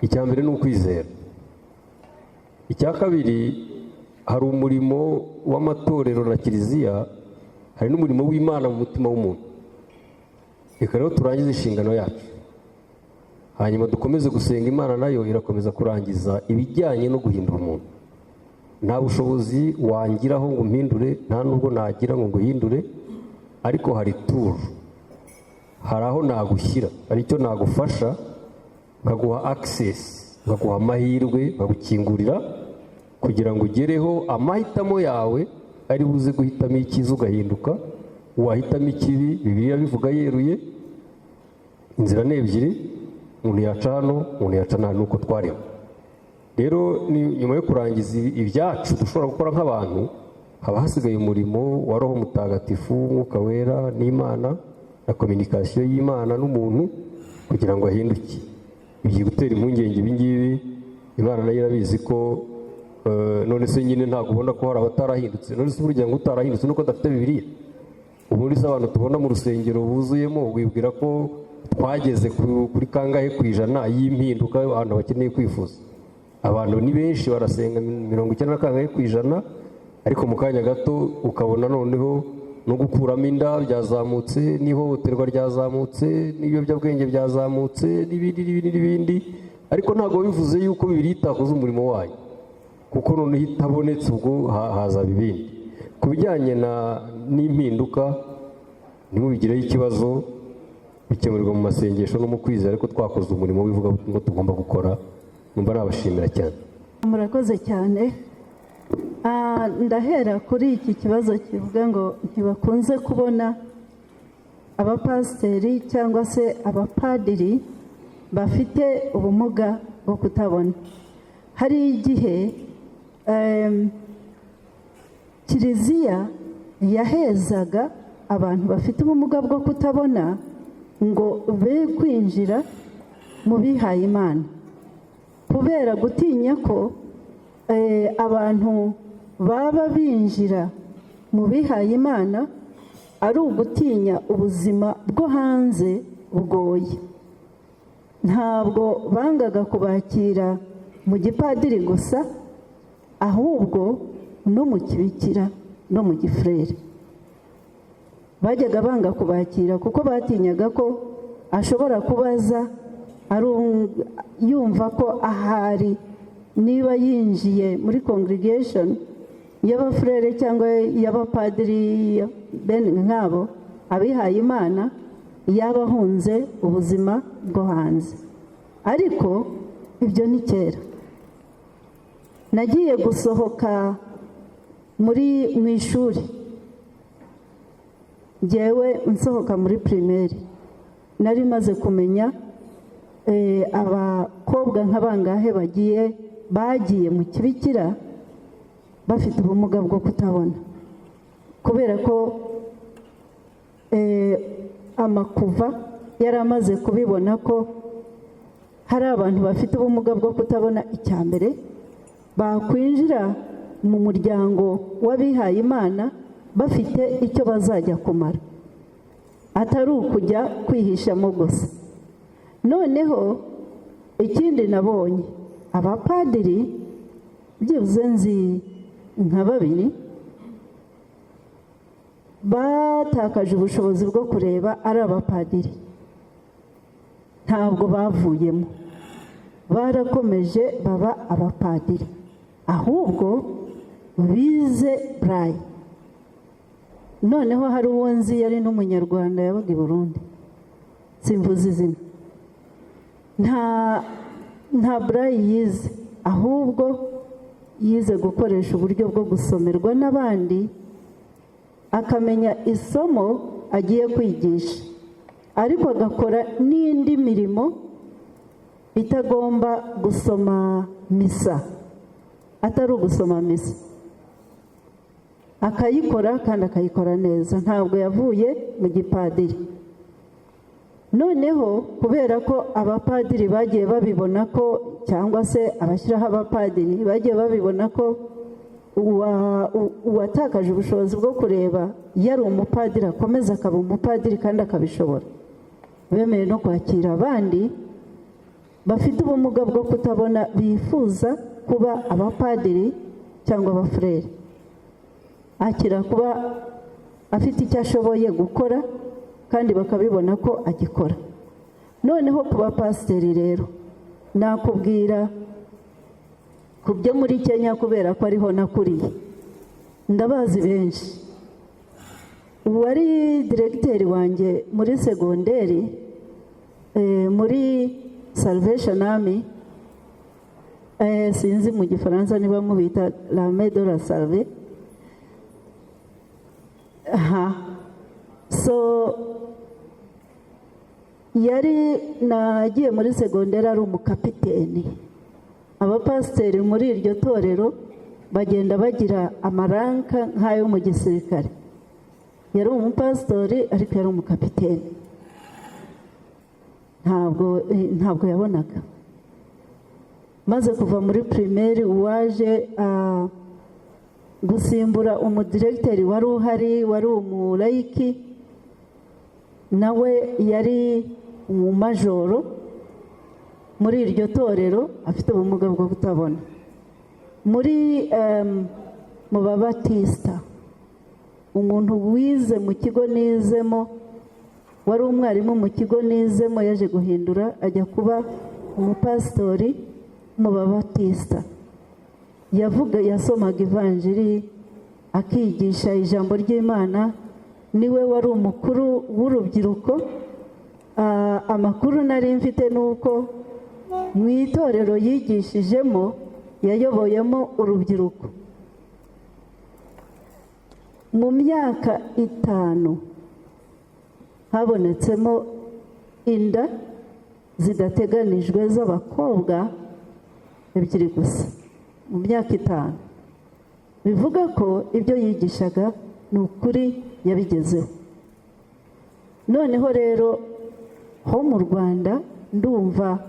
Icya mbere ni ukwizera. Icya kabiri, hari umurimo w'amatorero na kiliziya, hari n'umurimo w'Imana mu mutima w'umuntu. Reka rero turangize inshingano yacu, hanyuma dukomeze gusenga. Imana nayo irakomeza kurangiza ibijyanye no guhindura umuntu. Nta bushobozi wangiraho ngo mpindure, nta nubwo nagira ngo nguhindure, ariko hari turu, hari aho nagushyira, hari icyo nagufasha, nkaguha access, nkaguha amahirwe, nkagukingurira kugira ngo ugereho amahitamo yawe ari buze guhitamo icyiza ugahinduka. Wahitamo ikibi, Bibiliya bivuga yeruye, inzira ni ebyiri, umuntu yaca hano, umuntu yaca nta nuko twareba. Rero nyuma yo kurangiza ibyacu dushobora gukora nk'abantu, haba hasigaye umurimo wa Roho Mutagatifu, Mwuka Wera n'Imana, na communication y'Imana n'umuntu kugira ngo ahinduke. Bigiye gutera impungenge ibi ngibi. Imana nayo irabizi ko none se nyine ntabwo ubona ko hari abatarahindutse. None se burya ngo utarahindutse nuko adafite Bibiliya? Ubundi se abantu tubona mu rusengero buzuyemo, wibwira ko twageze kuri kangahe ku ijana y'impinduka abantu bakeneye kwifuza? Abantu ni benshi, barasenga 90 na kangahe ku ijana, ariko mu kanya gato ukabona noneho no gukuramo inda byazamutse, n'ihohoterwa ryazamutse, n'ibiyobyabwenge byazamutse, n'ibindi. Ariko ntabwo bivuze yuko Bibiliya itakoze umurimo wayo, kuko noneho itabonetse ubwo haza ibindi. Ku bijyanye n'impinduka, ntimubigireho ikibazo, bikemurirwa mu masengesho no mu kwizera, ariko twakoze umurimo wivuga ngo tugomba gukora. Numva nabashimira cyane. Murakoze cyane. Ndahera kuri iki kibazo kivuga ngo ntibakunze kubona abapasiteri cyangwa se abapadiri bafite ubumuga bwo kutabona. Hari igihe kiliziya yahezaga abantu bafite ubumuga bwo kutabona ngo be kwinjira mu bihaye Imana, kubera gutinya ko abantu baba binjira mu bihaye Imana ari ugutinya ubuzima bwo hanze bugoye. Ntabwo bangaga kubakira mu gipadiri gusa, ahubwo no mu kibikira no mu gifurere bajyaga banga kubakira, kuko batinyaga ko ashobora kubaza yumva ko ahari niba yinjiye muri congregation y'abafurere cyangwa y'abapadiri bene nk'abo abihaye Imana, yaba ahunze ubuzima bwo hanze. Ariko ibyo ni kera. Nagiye gusohoka mu ishuri, njyewe nsohoka muri primaire, nari maze kumenya abakobwa nk'abangahe bagiye mu kibikira bafite ubumuga bwo kutabona. kubera ko amakuva yari amaze kubibona ko hari abantu bafite ubumuga bwo kutabona icya mbere bakwinjira mu muryango w'abihaye Imana bafite icyo bazajya kumara, atari ukujya kwihishamo gusa. Noneho ikindi nabonye abapadiri byibuze nzi nka 2 batakaje ubushobozi bwo kureba ari abapadiri, ntabwo bavuyemo, barakomeje baba abapadiri, ahubwo bize Braille. Noneho hari uwo nzi yari n'umunyarwanda yabaga i Burundi, simvuze izina, nta Braille yize, ahubwo yize gukoresha uburyo bwo gusomerwa n'abandi, akamenya isomo agiye kwigisha, ariko agakora n'indi mirimo itagomba gusoma misa, atari ugusoma misa, akayikora kandi akayikora neza, ntabwo yavuye mu gipadiri. Noneho kubera ko abapadiri bagiye babibona ko, cyangwa se abashyiraho abapadiri bagiye babibona ko uwatakaje ubushobozi bwo kureba yari umupadiri akomeza akaba umupadiri kandi akabishobora, bemeye no kwakira abandi bafite ubumuga bwo kutabona bifuza kuba abapadiri cyangwa abafurere, akira kuba afite icyo ashoboye gukora kandi bakabibona ko agikora. Noneho ku bapasiteri rero nakubwira ku byo muri Kenya, kubera ko ariho nakuriye, ndabazi benshi. Uwari diregiteri wanjye muri segonderi muri Salvation Army, sinzi mu gifaransa niba mubita l'armée de la salve. So yari nagiye muri segonderi ari umukapiteni. Abapasiteri muri iryo torero bagenda bagira amaranka nk'ayo mu gisirikare, yari umupasitori ariko yari umukapiteni, ntabwo yabonaga. Maze kuva muri primaire, uwaje gusimbura umudiregiteri wari uhari wari umulayiki, nawe yari umumajoro muri iryo torero, afite ubumuga bwo kutabona. Mu babatisita, umuntu wize mu kigo nizemo, wari umwarimu mu kigo nizemo, yaje guhindura ajya kuba umupasitori mu babatisita. Yasomaga ivanjiri akigisha ijambo ry'Imana, niwe wari umukuru w'urubyiruko. Amakuru nari mfite nuko mu itorero yigishijemo yayoboyemo urubyiruko. Mu myaka 5 habonetsemo inda zidateganijwe z'abakobwa 2 gusa mu myaka 5. Bivuga ko ibyo yigishaga ni ukuri yabigezeho. Noneho rero ho mu Rwanda ndumva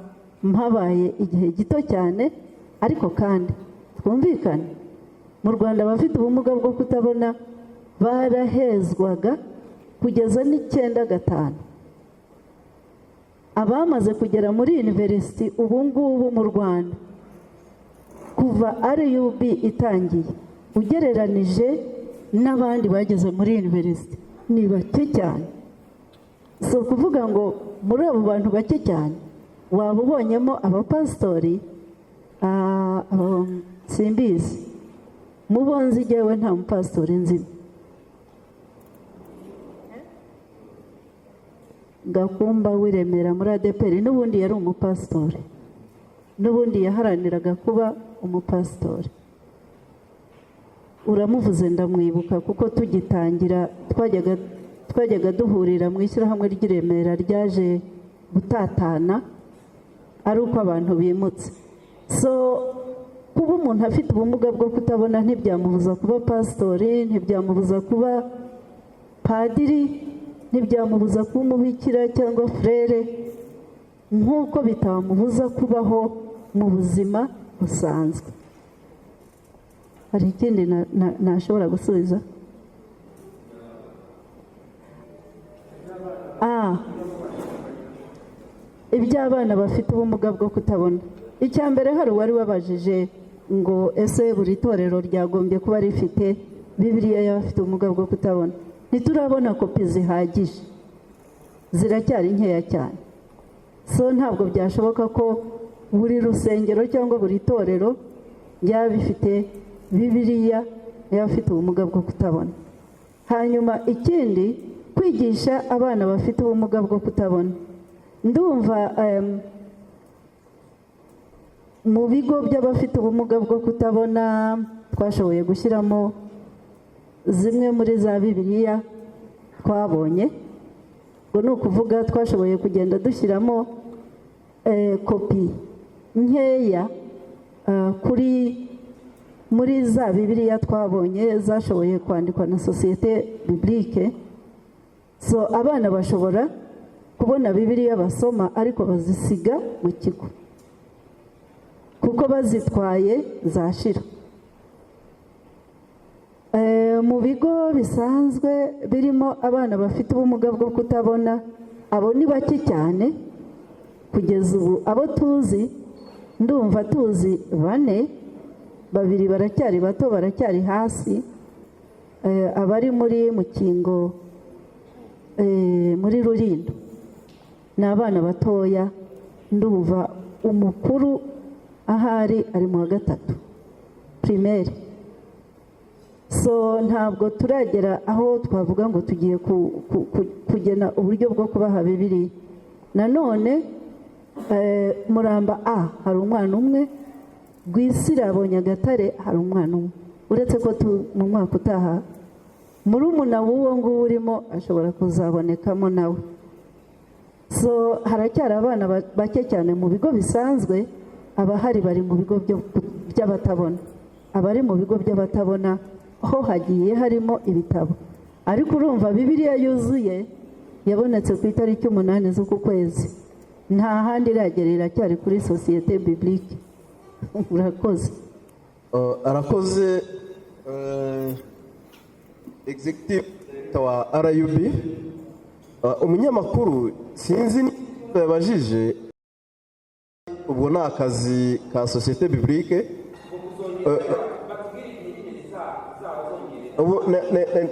mpabaye igihe gito cyane, ariko kandi twumvikane, mu Rwanda abafite ubumuga bwo kutabona barahezwaga kugeza n'95. Abamaze kugera muri university ubu ngubu mu Rwanda kuva RUB itangiye, ugereranije n'abandi bageze muri university, ni bake cyane. So kuvuga ngo muri abo bantu bake cyane waba ubonyemo abapasitori, simbizi, mubonzi jyewe nta mupasitori nzima. Gakumba w'Iremera muri ADPR n'ubundi yari umupasitori, n'ubundi yaharaniraga kuba umupasitori. Uramuvuze ndamwibuka kuko tugitangira twajyaga duhurira mu ishyirahamwe ry'Iremera ryaje gutatana ari uko abantu bimutse. So kuba umuntu afite ubumuga bwo kutabona ntibyamubuza kuba pasitori, ntibyamubuza kuba padiri, ntibyamubuza kuba umubikira cyangwa furere, nk'uko bitamubuza kubaho mu buzima busanzwe. Hari ikindi ntashobora gusubiza? Iby'abana bafite ubumuga bwo kutabona, icya mbere hari uwari wabajije ngo ese buri torero ryagombye kuba rifite Bibiliya y'abafite ubumuga bwo kutabona. Ntiturabona kopi zihagije, ziracyari nkeya cyane, so ntabwo byashoboka ko buri rusengero cyangwa buri torero ryaba bifite Bibiliya y'abafite ubumuga bwo kutabona. Hanyuma ikindi, kwigisha abana bafite ubumuga bwo kutabona, ndumva mu bigo by'abafite ubumuga bwo kutabona twashoboye gushyiramo zimwe muri za Bibiliya twabonye, ngo ni ukuvuga twashoboye kugenda dushyiramo kopi nkeya muri za Bibiliya twabonye zashoboye kwandikwa na sosiyete biblike. So abana bashobora kubona Bibiliya basoma ariko bazisiga mu kigo, kuko bazitwaye zashira. Mu bigo bisanzwe birimo abana bafite ubumuga bwo kutabona, abo ni bake cyane kugeza ubu. Abo tuzi, ndumva tuzi 4, 2 baracyari bato, baracyari hasi. Abari muri Mukingo, muri Rulindo, ni abana batoya, ndumva umukuru ahari ari mu wa 3 primaire. So ntabwo turagera aho twavuga ngo tugiye kugena uburyo bwo kubaha Bibiliya. Nanone Muramba hari umwana umwe, Rwisirabo Nyagatare hari umwana umwe, uretse ko mu mwaka utaha murumuna w'uwo nguwo urimo ashobora kuzabonekamo nawe. So haracyari abana bake cyane mu bigo bisanzwe. Abahari bari mu bigo by'abatabona. Abari mu bigo by'abatabona ho hagiye harimo ibitabo, ariko urumva Bibiliya yuzuye yabonetse ku itariki 8 z'uku kwezi, nta handi iragera, iracyari kuri sosiyete biblike. Murakoze. Arakoze executive wa RUB. Umunyamakuru sinzi yabajije, ubwo ni akazi ka sosiyete biblike.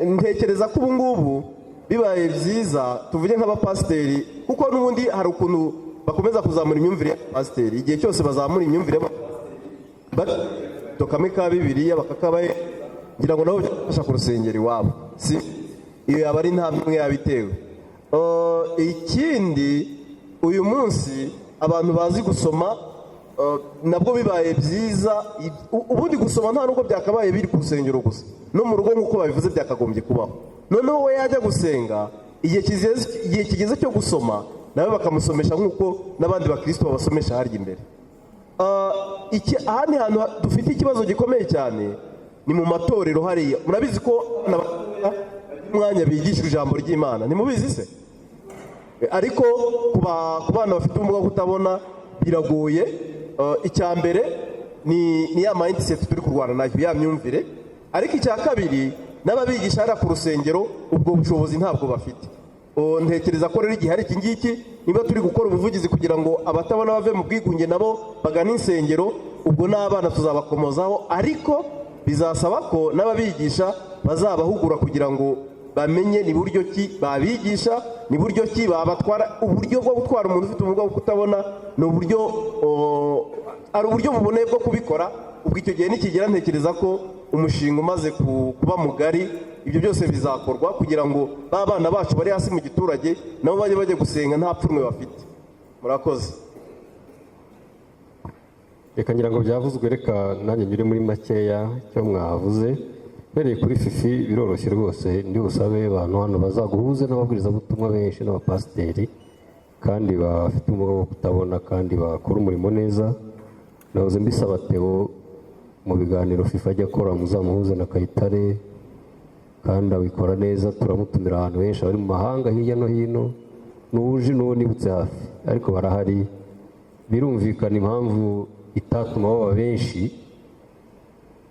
Ntekereza ko ubu ngubu bibaye byiza tuvuge nk'abapasiteri, kuko n'ubundi hari ukuntu bakomeza kuzamura imyumvire y'abapasiteri. Igihe cyose bazamura imyumvire kamwe ka Bibiliya bakakabaye, ngira ngo nabo byafasha ku rusengero iwabo, si iyo yaba ari intambwe imwe yabitewe. Ikindi, uyu munsi abantu bazi gusoma nabwo bibaye byiza. Ubundi gusoma nta nubwo byakabaye biri ku rusengero gusa, no mu rugo nk'uko babivuze byakagombye kubaho. Noneho we yajya gusenga, igihe kigeze cyo gusoma nawe bakamusomesha nk'uko n'abandi bakristo babasomesha harya imbere. Ahandi hantu dufite ikibazo gikomeye cyane ni mu matorero hariya. Murabizi ko umwanya bigisha ijambo ry'Imana, ntimubizi se? Ariko ku bana bafite ubumuga bwo kutabona biragoye. Icya mbere ni ya mindset turi kurwana nayo, ya myumvire. Ariko icya kabiri, n'ababigisha hariya ku rusengero ubwo bushobozi ntabwo bafite. Ntekereza ko rero igihe hari iki ngiki, niba turi gukora ubuvugizi kugira ngo abatabona bave mu bwigunge nabo bagana insengero, ubwo n'abana tuzabakomozaho, ariko bizasaba ko n'ababigisha bazabahugura kugira ngo bamenye ni buryo ki babigisha, ni buryo ki babatwara. Uburyo bwo gutwara umuntu ufite ubumuga bwo kutabona ni uburyo, ari uburyo buboneye bwo kubikora. Ubwo icyo gihe nikigera, ntekereza ko umushinga umaze kuba mugari, ibyo byose bizakorwa kugira ngo ba bana bacu bari hasi mu giturage nabo bajye gusenga nta pfunwe bafite. Murakoze. Reka ngira ngo byavuzwe, reka nanjye nyure muri makeya cyo mwavuze. Bereye kuri Fifi biroroshye rwose, ndi busabe abantu hano bazaguhuze n'ababwirizabutumwa benshi n'abapasiteri kandi bafite ubumuga bwo kutabona kandi bakora umurimo neza. Nahoze mbisaba Theo mu biganiro FIFA ajya akora muzamuhuze na Kayitare kandi abikora neza, turamutumira ahantu henshi bari mu mahanga hirya no hino, n'uje n'uwo nibutse hafi ariko barahari. Birumvikana impamvu itatuma baba benshi,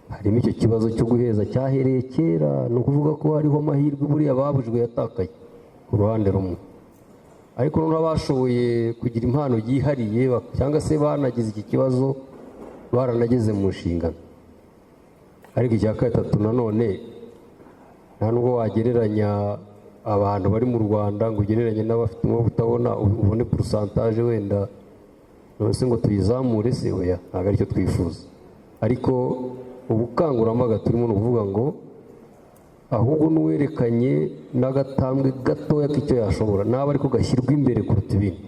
harimo icyo kibazo cyo guheza cyahereye kera. Ni ukuvuga ko hariho amahirwe buriya babujwe yatakaye ku ruhande rumwe, ariko noneho abashoboye kugira impano yihariye cyangwa se banagize iki kibazo baranageze mu nshingano. Ariko icya gatatu nanone, nta nubwo wagereranya abantu bari mu Rwanda ngo ugereranye n'abafite umwuga utabona ubone porosantaje wenda none se ngo tuyizamure se, oya ntabwo aricyo twifuza. Ariko ubukangurambaga turimo ni ukuvuga ngo ahubwo n'uwerekanye n'agatambwe gatoya k'icyo yashobora naba ariko gashyirwa imbere kuruta ibindi.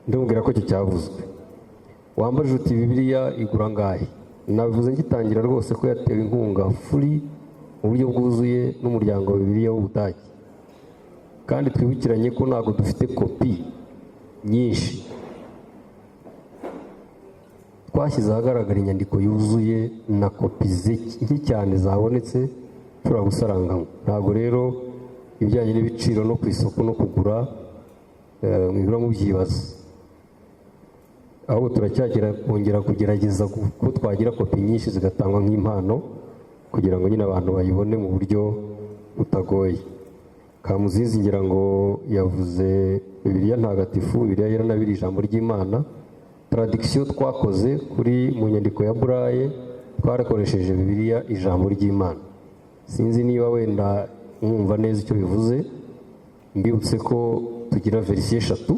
Ndamubwira ko icyo cyavuzwe. Wambajije uti Bibiliya igura ngahe? Nabivuze ngitangira rwose ko yatewe inkunga furi mu buryo bwuzuye n'umuryango wa Bibiliya w'Ubudage, kandi twibukiranye ko ntabwo dufite kopi nyinshi. Twashyize ahagaragara inyandiko yuzuye na kopi nke cyane zabonetse turagusarangamo. Ntabwo rero ibijyanye n'ibiciro no ku isoko no kugura mwibura mubyibaza, ahubwo turacyagera kongera kugerageza ko twagira kopi nyinshi zigatangwa nk'impano kugira ngo nyine abantu bayibone mu buryo butagoye. Kamuzizi ngira ngo yavuze Bibiliya ntagatifu, Bibiliya yera na biri ijambo ry'Imana. Traduction twakoze kuri mu nyandiko ya Braille twarakoresheje Bibiliya ijambo ry'Imana. Sinzi niba wenda mwumva neza icyo bivuze. Mbibutse ko tugira verisiyo 3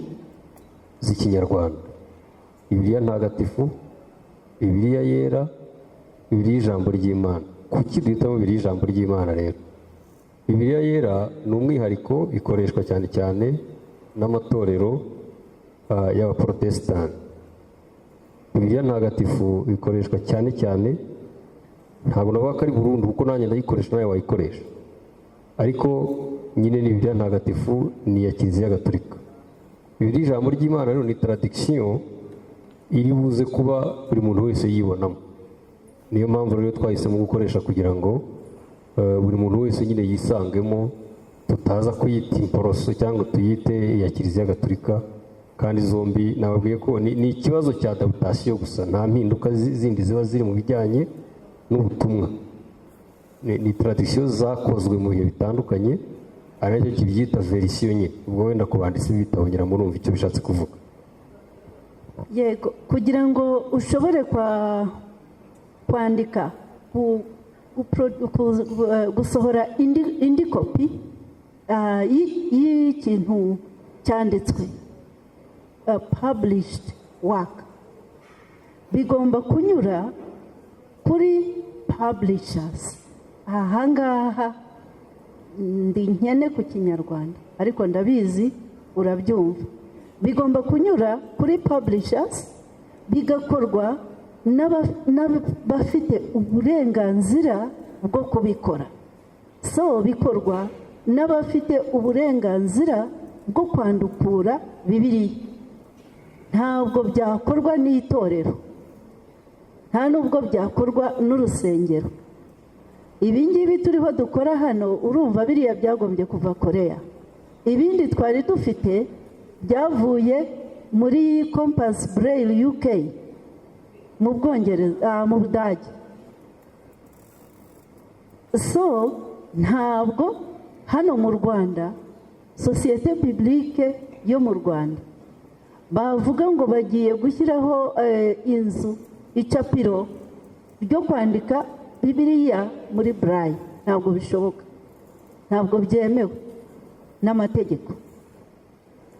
z'ikinyarwanda: Bibiliya ntagatifu, Bibiliya yera, Bibiliya ijambo ry'Imana. Kuki duhitamo Bibiliya ijambo ry'Imana rero? Bibiliya yera ni umwihariko, ikoreshwa cyane cyane n'amatorero y'abaprotesitanti. Bibiliya ntagatifu ikoreshwa cyane cyane, ntabwo navuga ko ari burundu kuko nanjye ndayikoresha nawe wayikoresha, ariko nyine ni Bibiliya ntagatifu ni iya Kiliziya Gatolika. Bibiliya ijambo ry'Imana rero ni tradiction iri buze kuba buri muntu wese yibonamo. Niyo mpamvu rero twahisemo gukoresha kugira ngo buri muntu wese nyine yisangemo, tutaza kuyita imporoso cyangwa tuyite iya Kiliziya Gatolika. Kandi zombi nababwiye ko ni ikibazo cya adaptation gusa, nta mpinduka zindi ziba ziri mu bijyanye n'ubutumwa. Ni tradition zakozwe mu bihe bitandukanye, ari nacyo kibyita verisiyo nye. Ubwo wenda ku banditsi b'ibitabo ngira murumva icyo bishatse kuvuga. Yego, kugira ngo ushobore kwandika gusohora indi kopi y'ikintu cyanditswe, published work, bigomba kunyura kuri publishers. Ahangaha ndi nkene ku kinyarwanda ariko ndabizi urabyumva. Bigomba kunyura kuri publishers, bigakorwa n'abafite uburenganzira bwo kubikora. So bikorwa n'abafite uburenganzira bwo kwandukura Bibiliya. Ntabwo byakorwa n'itorero, nta nubwo byakorwa n'urusengero. Ibi ngibi turiho dukora hano urumva biriya byagombye kuva Korea. Ibindi twari dufite byavuye muri Compass Braille UK mu Bwongereza, mu Budage. So ntabwo hano mu Rwanda Société Biblique yo mu Rwanda bavuga ngo bagiye gushyiraho inzu icapiro ryo kwandika Bibiliya muri Braille. Ntabwo bishoboka, ntabwo byemewe n'amategeko.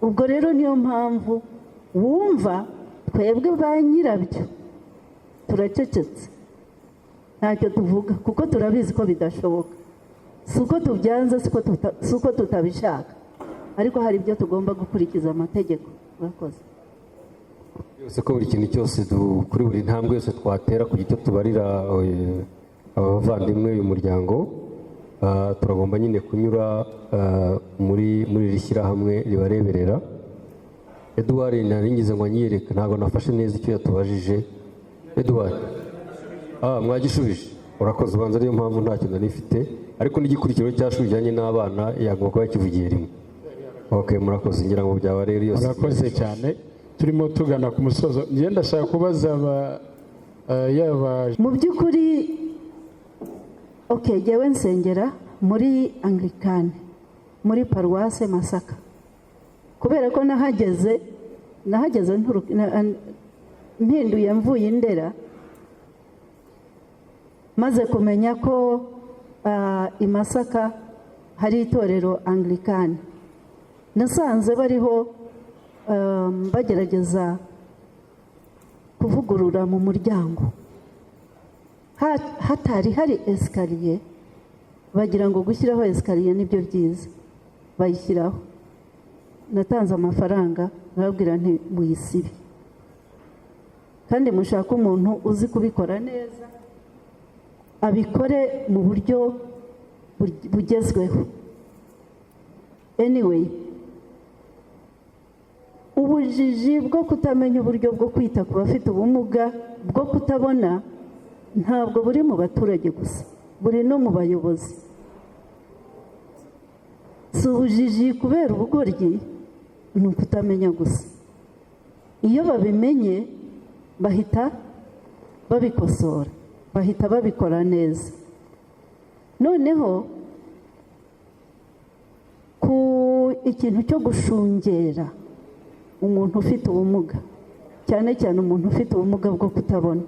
Ubwo rero niyo mpamvu wumva twebwe ba nyirabyo turacecetse, ntacyo tuvuga kuko turabizi ko bidashoboka. Si uko tubyanze, si uko tutabishaka, ariko hari ibyo tugomba gukurikiza amategeko. Murakoze. Byose ko buri kintu cyose kuri buri ntambwe yose twatera ku gito tubarira abavandimwe uyu muryango, turagomba nyine kunyura muri iri shyirahamwe ribareberera. Edouard naringize ngo anyereke, ntabwo nafashe neza icyo yatubajije. Edouard mwagishubije urakoze, ubanza ariyo mpamvu nta kintu nifite, ariko n'igikurikiro cy'ashuri bijyanye n'abana yagomba kuba yakivugiye rimwe. Okay, murakoze, ngira ngo byaba rero yose. Murakoze cyane, turimo tugana ku musozo. Njye ndashaka kubaza mu by'ukuri jyewe nsengera muri Anglikani muri paruwase Masaka, kubera ko nahageze mpinduye mvuye Ndera, maze kumenya ko i Masaka hari itorero Anglikani. Nasanze bariho bagerageza kuvugurura mu muryango, hatari hari esikariye, bagira ngo gushyiraho esikariye nibyo byiza, bayishyiraho. Natanze amafaranga, nababwira nti muyisibe, kandi mushaka umuntu uzi kubikora neza, abikore mu buryo bugezweho. Anyway, ubujiji bwo kutamenya uburyo bwo kwita ku bafite ubumuga bwo kutabona ntabwo buri mu baturage gusa, buri no mu bayobozi. Si ubujiji kubera ubugoryi, ni ukutamenya gusa. Iyo babimenye bahita babikosora, bahita babikora neza. Noneho ku ikintu cyo gushungera umuntu ufite ubumuga, cyane cyane umuntu ufite ubumuga bwo kutabona,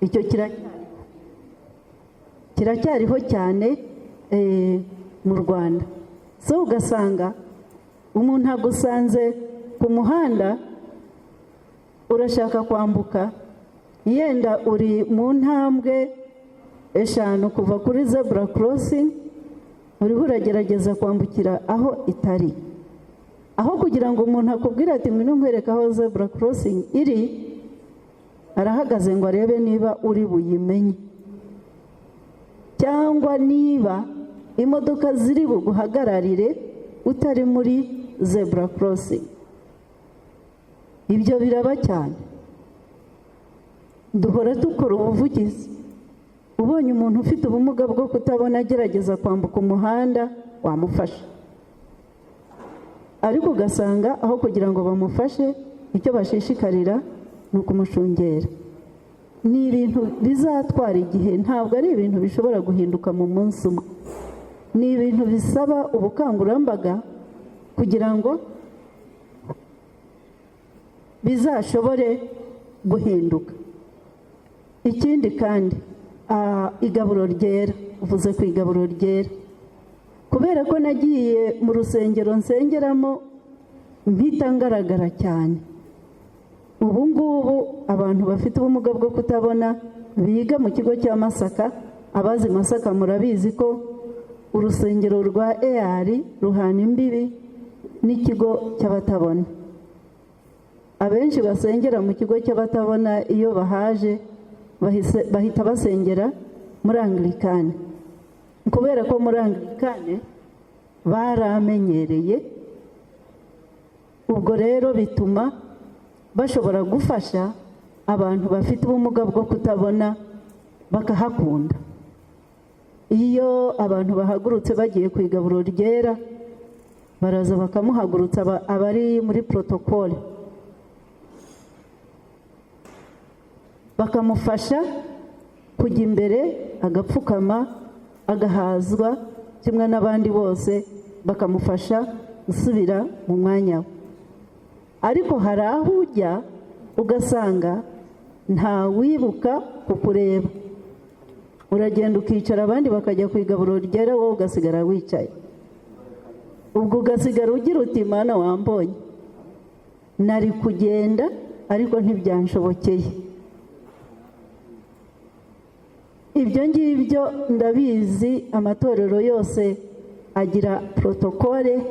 icyo kiracyariho cyane mu Rwanda. So ugasanga umuntu agusanze ku muhanda, urashaka kwambuka, yenda uri mu ntambwe 5 kuva kuri zebra crossing, uriho uragerageza kwambukira aho itari. Aho kugira ngo umuntu akubwire ati ngwino nkwereka aho zebra crossing iri, arahagaze ngo arebe niba uri buyimenye, cyangwa niba imodoka ziri buguhagararire utari muri zebra crossing. Ibyo biraba cyane, duhora dukora ubuvugizi. Ubonye umuntu ufite ubumuga bwo kutabona agerageza kwambuka umuhanda, wamufasha. Ariko ugasanga aho kugira ngo bamufashe, icyo bashishikarira ni ukumushungera. Ni ibintu bizatwara igihe, ntabwo ari ibintu bishobora guhinduka mu munsi umwe. Ni ibintu bisaba ubukangurambaga kugira ngo bizashobore guhinduka. Ikindi kandi igaburo ryera, uvuze ku igaburo ryera, kubera ko nagiye mu rusengero nsengeramo mpita ngaragara cyane. Ubu ngubu abantu bafite ubumuga bwo kutabona biga mu kigo cya Masaka, abazi Masaka murabizi ko urusengero rwa EAR ruhana imbibi n'ikigo cy'abatabona. Abenshi basengera mu kigo cy'abatabona iyo bahaje bahita basengera muri Anglikani, kubera ko muri Anglikani baramenyereye. Ubwo rero bituma bashobora gufasha abantu bafite ubumuga bwo kutabona, bakahakunda. Iyo abantu bahagurutse bagiye ku igaburo ryera, baraza bakamuhagurutsa abari muri protokole, bakamufasha kujya imbere, agapfukama, agahazwa kimwe n'abandi bose, bakamufasha gusubira mu mwanya we. Ariko hari aho ujya ugasanga nta wibuka kukureba, uragenda ukicara, abandi bakajya ku igaburo ryera, wowe ugasigara wicaye. Ubwo ugasigara ugira uti Mana wambonye, nari kugenda ariko ntibyanshobokeye. Ibyo ngibyo ndabizi, amatorero yose agira protokole.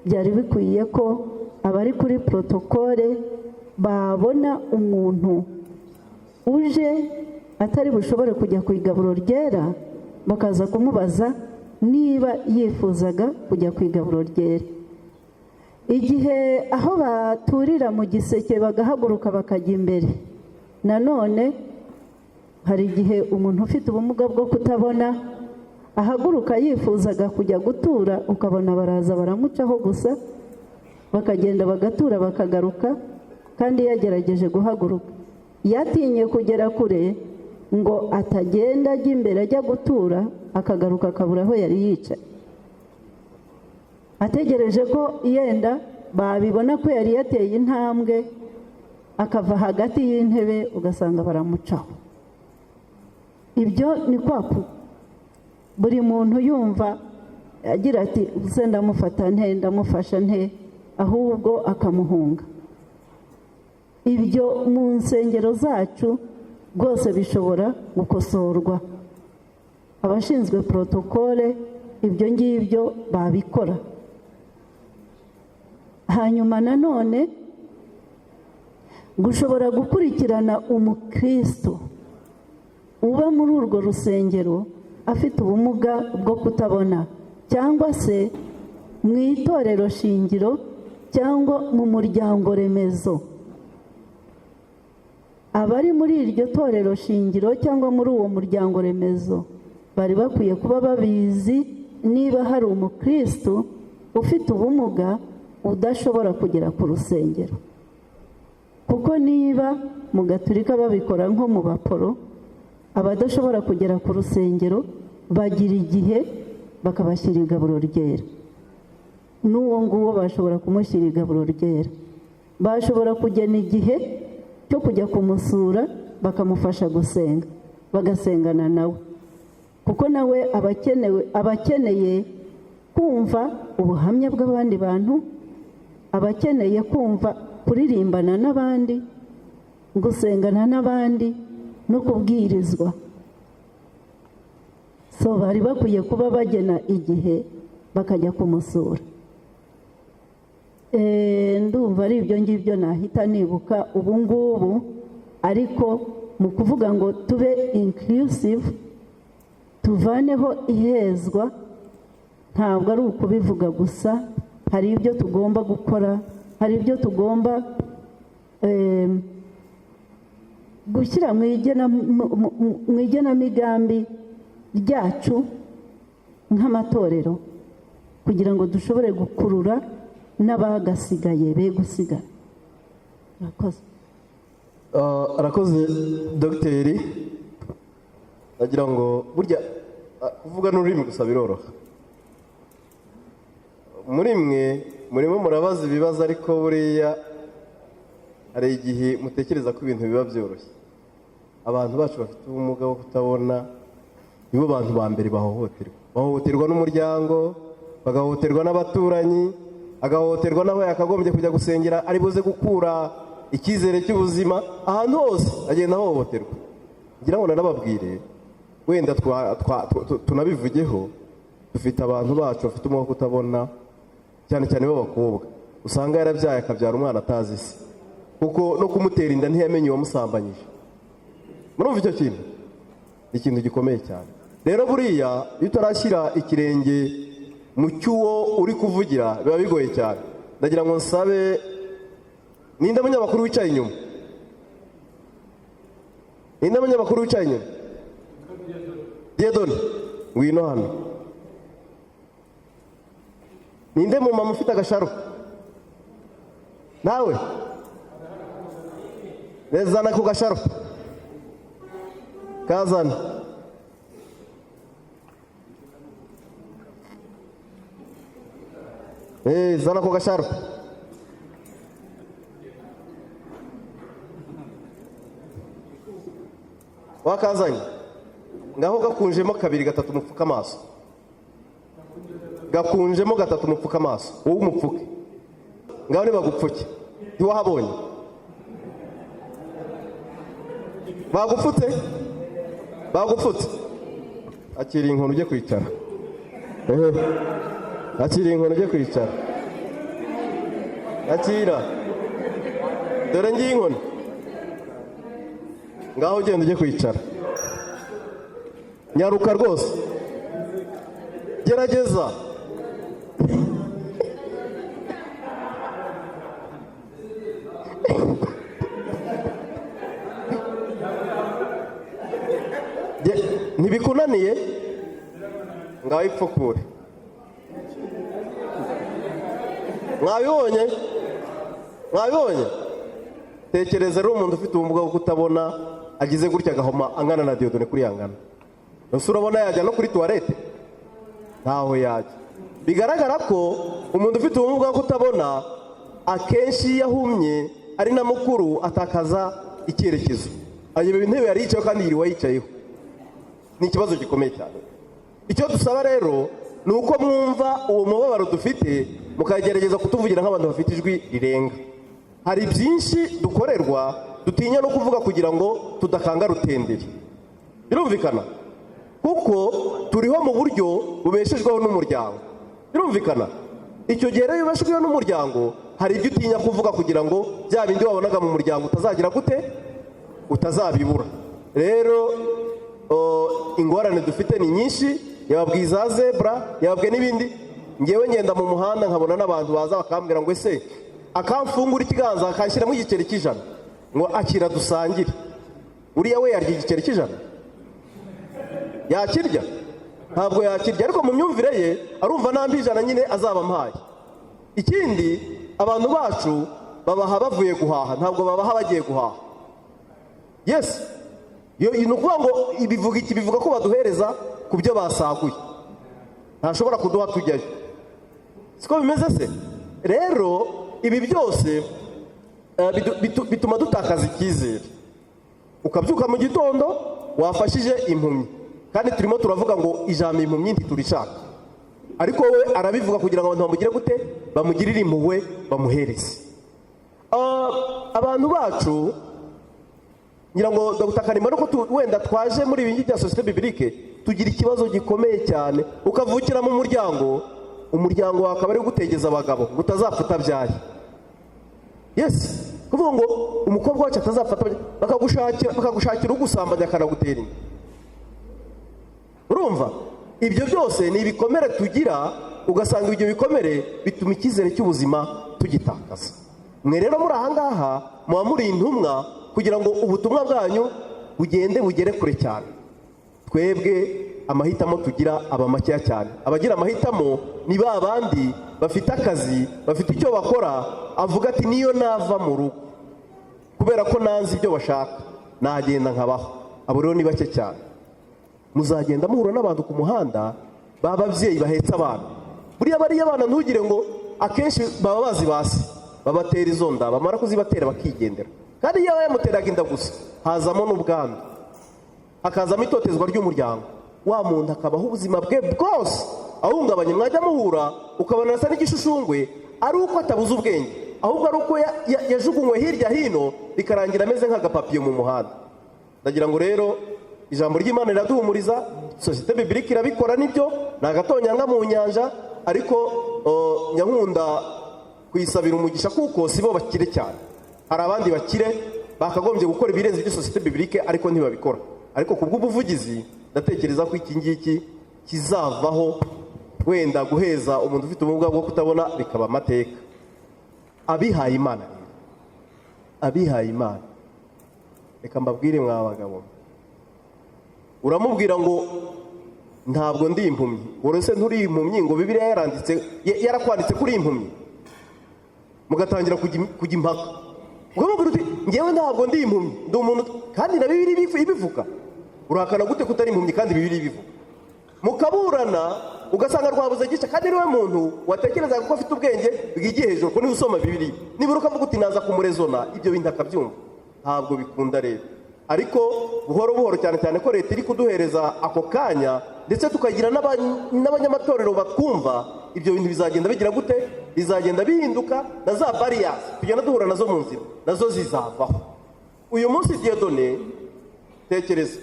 Byari bikwiye ko abari kuri protokole babona umuntu uje atari bushobore kujya ku igaburo ryera, bakaza kumubaza niba yifuzaga kujya ku igaburo ryera. Igihe aho baturira mu giseke bagahaguruka bakajya imbere, nanone hari igihe umuntu ufite ubumuga bwo kutabona ahaguruka yifuzaga kujya gutura, ukabona baraza baramucaho gusa, bakagenda bagatura bakagaruka, kandi yagerageje guhaguruka. Yatinye kugera kure ngo atagenda ajya imbere ajya gutura, akagaruka akabura aho yari yicaye, ategereje ko yenda babibona ko yari yateye intambwe, akava hagati y'intebe ugasanga baramucaho. Ibyo ni kwapu buri muntu yumva agira ati se ndamufata nte, ndamufasha nte, ahubwo akamuhunga. Ibyo mu nsengero zacu rwose bishobora gukosorwa. Abashinzwe protokole ibyo ngibyo babikora. Hanyuma nanone gushobora gukurikirana umukristo uba muri urwo rusengero afite ubumuga bwo kutabona, cyangwa se mu itorero shingiro cyangwa mu muryango remezo. Abari muri iryo torero shingiro cyangwa muri uwo muryango remezo bari bakwiye kuba babizi niba hari umukristo ufite ubumuga udashobora kugera ku rusengero, kuko niba mu Gatolika babikora nko mu baporo, abadashobora kugera ku rusengero bagira igihe bakabashyira igaburo ryera. N'uwo nguwo bashobora kumushyira igaburo ryera. Bashobora kugena igihe cyo kujya kumusura bakamufasha gusenga, bagasengana nawe, kuko nawe abakeneye kumva ubuhamya bw'abandi bantu, abakeneye kumva kuririmbana n'abandi, gusengana n'abandi no kubwirizwa. So bari bakwiye kuba bagena igihe bakajya kumusura. Ndumva ari ibyo ngibyo nahita nibuka ubu ngubu, ariko mu kuvuga ngo tube inclusive, tuvaneho ihezwa, ntabwo ari ukubivuga gusa. Hari ibyo tugomba gukora, hari ibyo tugomba gushyira mu igenamigambi ryacu nk'amatorero, kugira ngo dushobore gukurura n'abagasigaye be gusigara. Arakoze dogiteri. Nagira ngo burya kuvuga n'ururimi gusa biroroha. Muri mwe murimo murabaza ibibazo, ariko buriya hari igihe mutekereza ko ibintu biba byoroshye. Abantu bacu bafite ubumuga bwo kutabona nibo bantu ba mbere bahohoterwa n'umuryango, bagahohoterwa n'abaturanyi, agahohoterwa n'aho yakagombye kujya gusengera ari buze gukura icyizere cy'ubuzima. Ahantu hose agenda ahohoterwa. Ngira ngo nanababwire, wenda tunabivugeho, dufite abantu bacu bafite ubumuga bwo kutabona, cyane cyane b'abakobwa, usanga yarabyaye akabyara umwana atazi se, kuko no kumutera inda ntiyamenye uwamusambanyije. Murumva icyo kintu? Ni ikintu gikomeye cyane. Rero buriya iyo utarashyira ikirenge mu cyuwo uri kuvugira biba bigoye cyane. Ndagira ngo nsabe, ninde munyamakuru wicaye inyuma? Ninde munyamakuru wicaye inyuma? Diedone, ngwino hano. Ninde mu mama ufite agasharupe? Nawe? Nezana ku gasharupe. Kazana. Zana ku gasharupe. Wakazanye? Ngaho gakunjemo kabiri gatatu mupfuka amaso. Gakunjemo gatatu mupfuka amaso. Wowe umupfuke. Ngaho nibagupfuke. Ntiwahabonye? Bagupfutse? Bagupfutse? Akira inkono ujye kwicara. Akira inkono ujye kwicara. Akira. Dore ngiye inkono. Ngaho ugenda ujye kwicara. Nyaruka rwose. Gerageza. ntibikunaniye ngaho ipfukure. mwabibonye tekereza rero umuntu ufite ubumuga bwo kutabona agize gutya agahoma angana na Dieudonné kuri yangana, ese urabona yajya no kuri tuwarete? ntaho yajya. Bigaragara ko umuntu ufite ubumuga bwo kutabona akenshi iyo ahumye ari na mukuru atakaza icyerekezo, ayoba intebe yari yicayeho kandi yiriwe yicayeho. Ni ikibazo gikomeye cyane. Icyo dusaba rero ni uko mwumva uwo mubabaro dufite mukagerageza kutuvugira nk'abantu bafite ijwi rirenga. Hari byinshi dukorerwa dutinya no kuvuga kugira ngo tudakanga rutenderi, birumvikana, kuko turiho mu buryo bubeshejweho n'umuryango, birumvikana. Icyo gihe rero iyo ubeshejweho n'umuryango hari ibyo utinya kuvuga kugira ngo bya bindi wabonaga mu muryango utazagira gute, utazabibura. Rero ingorane dufite ni nyinshi, yababwiye za zebra, yababwiye n'ibindi. Ngewe ngenda mu muhanda nkabona n'abantu baza bakambwira ngo ese akamfungura ikiganza akanshyiramo igiceri cy'ijana ngo akira dusangire. Uriya we yarya igiceri cy'ijana? Yakirya? Ntabwo yakirya, ariko mu myumvire ye arumva nambi ijana nyine azaba ampaye. Ikindi, abantu bacu babaha bavuye guhaha, ntabwo babaha bagiye guhaha. Yes, ni ukuvuga ngo bivuga ko baduhereza ku byo basaguye, ntashobora kuduha tujyayo. Siko bimeze se? Rero ibi byose bituma dutakaza icyizere. Ukabyuka mu gitondo wafashije impumyi, kandi turimo turavuga ngo ijambo impumyi ntiturishaka, ariko we arabivuga kugira ngo abantu bamugire gute, bamugirire impuhwe, bamuhereze. Abantu bacu ngira ngo Dr. Kanimba nuko wenda twaje muri ibi bya société biblique tugira ikibazo gikomeye cyane. Ukavukira mu umuryango wawe akaba ari gutegeza abagabo ngo utazapfa utabyaye. Yes, kuvuga ngo umukobwa wacu atazapfa bakagushakira ugusambanya akanagutera inda. Urumva, ibyo byose ni ibikomere tugira, ugasanga ibyo bikomere bituma icyizere cy'ubuzima tugitakaza. Mwe rero muri ahangaha muba muri intumwa kugira ngo ubutumwa bwanyu bugere kure cyane. Twebwe amahitamo tugira aba makeya cyane. Abagira amahitamo ni ba bandi bafite akazi, bafite icyo bakora, avuga ati niyo nava mu rugo kubera ko nanzi ibyo bashaka nagenda nkabaho. Abo rero ni bake cyane. Muzagenda muhura n'abantu ku muhanda b'ababyeyi bahetse abana. Buriya bariya abana ntugire ngo akenshi baba bazi basi, babatera izo nda, bamara kuzibatera bakigendera. Kandi iyo yamuteraga inda gusa hazamo n'ubwandu, hakazamo itotezwa ry'umuryango. Wa muntu akabaho ubuzima bwe bwose ahungabanye. Mwajya muhura ukabona asa n'igishushushungwe, ari uko atabuze ubwenge, ahubwo ari uko yajugunywe hirya hino bikarangira ameze nk'agapapiyo mu muhanda. Ndagira ngo rero ijambo ry'Imana riraduhumuriza, société biblique irabikora, nibyo ni agatonyanga mu nyanja, ariko nyankunda kuyisabira umugisha kuko si bo bakire cyane. Hari abandi bakire bakagombye gukora ibirenze ibyo société biblique ariko ntibabikora. Ariko kubw'ubuvugizi ndatekereza ko iki ngiki kizavaho, wenda guheza umuntu ufite ubumuga bwo kutabona bikaba amateka. Abihaye Imana, abihaye Imana, reka mbabwire mwa bagabo, uramubwira ngo ntabwo ndi impumyi, uretse nturi impumyi, ngo Bibiliya yarakwanditse kuri impumyi, mugatangira kujya impaka. Ukamubwira uti ngewe ntabwo ndi impumyi, ndi umuntu, kandi na Bibiliya ibivuga. Urahakana gute kutari impumyi kandi Bibiliya ibivuga? Mukaburana ugasanga rwabuze gica, kandi niwe muntu watekerezaga ko afite ubwenge bwigiye hejuru, ko niwe usoma Bibiliya. Nibura ukavuga uti naza kumurezona, ibyo bintu akabyumva. Ntabwo bikunda rero. Ariko buhoro buhoro, cyane cyane ko leta iri kuduhereza ako kanya, ndetse tukagira n'abanyamatorero batwumva, ibyo bintu bizagenda bigira gute, bizagenda bihinduka. Na za barriers tugenda duhura nazo mu nzira nazo zizavaho. Uyu munsi Dieudonné, tekereza,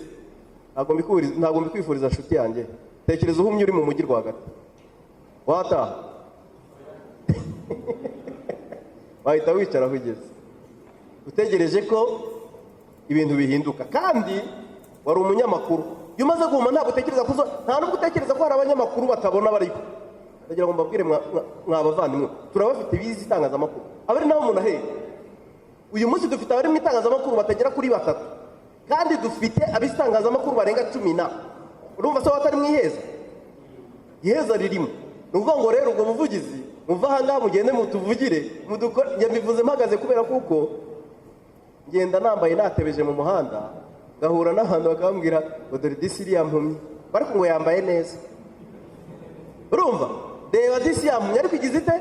ntabwo mbikwifuriza nshuti yanjye, tekereza uhumye uri mu mujyi rwagati, wataha wahita wicara aho ugeze utegereje ko ibintu bihinduka. Kandi wari umunyamakuru, iyo umaze guhuma ntabwo utekereza ko nta nubwo utekereza ko hari abanyamakuru batabona bariho. Ndagira ngo mbabwire mwa bavandimwe, turabafite bizi itangazamakuru, abari nabo umuntu ahera. Uyu munsi dufite abari mu itangazamakuru batagera kuri 3, kandi dufite abitangazamakuru barenga 10. urumva se watari mwiheza? iheza ririmo. Ni ukuvuga ngo rero ubwo buvugizi muva aha ngaha mugende mutuvugire njye mbivuze mpagaze kubera kuko ngenda nambaye natebeje mu muhanda gahura n'abantu bakambwira ngo dore disi iriya mpumyi ariko ngo yambaye neza. Urumva reba disi ya mpumyi ariko igize ite?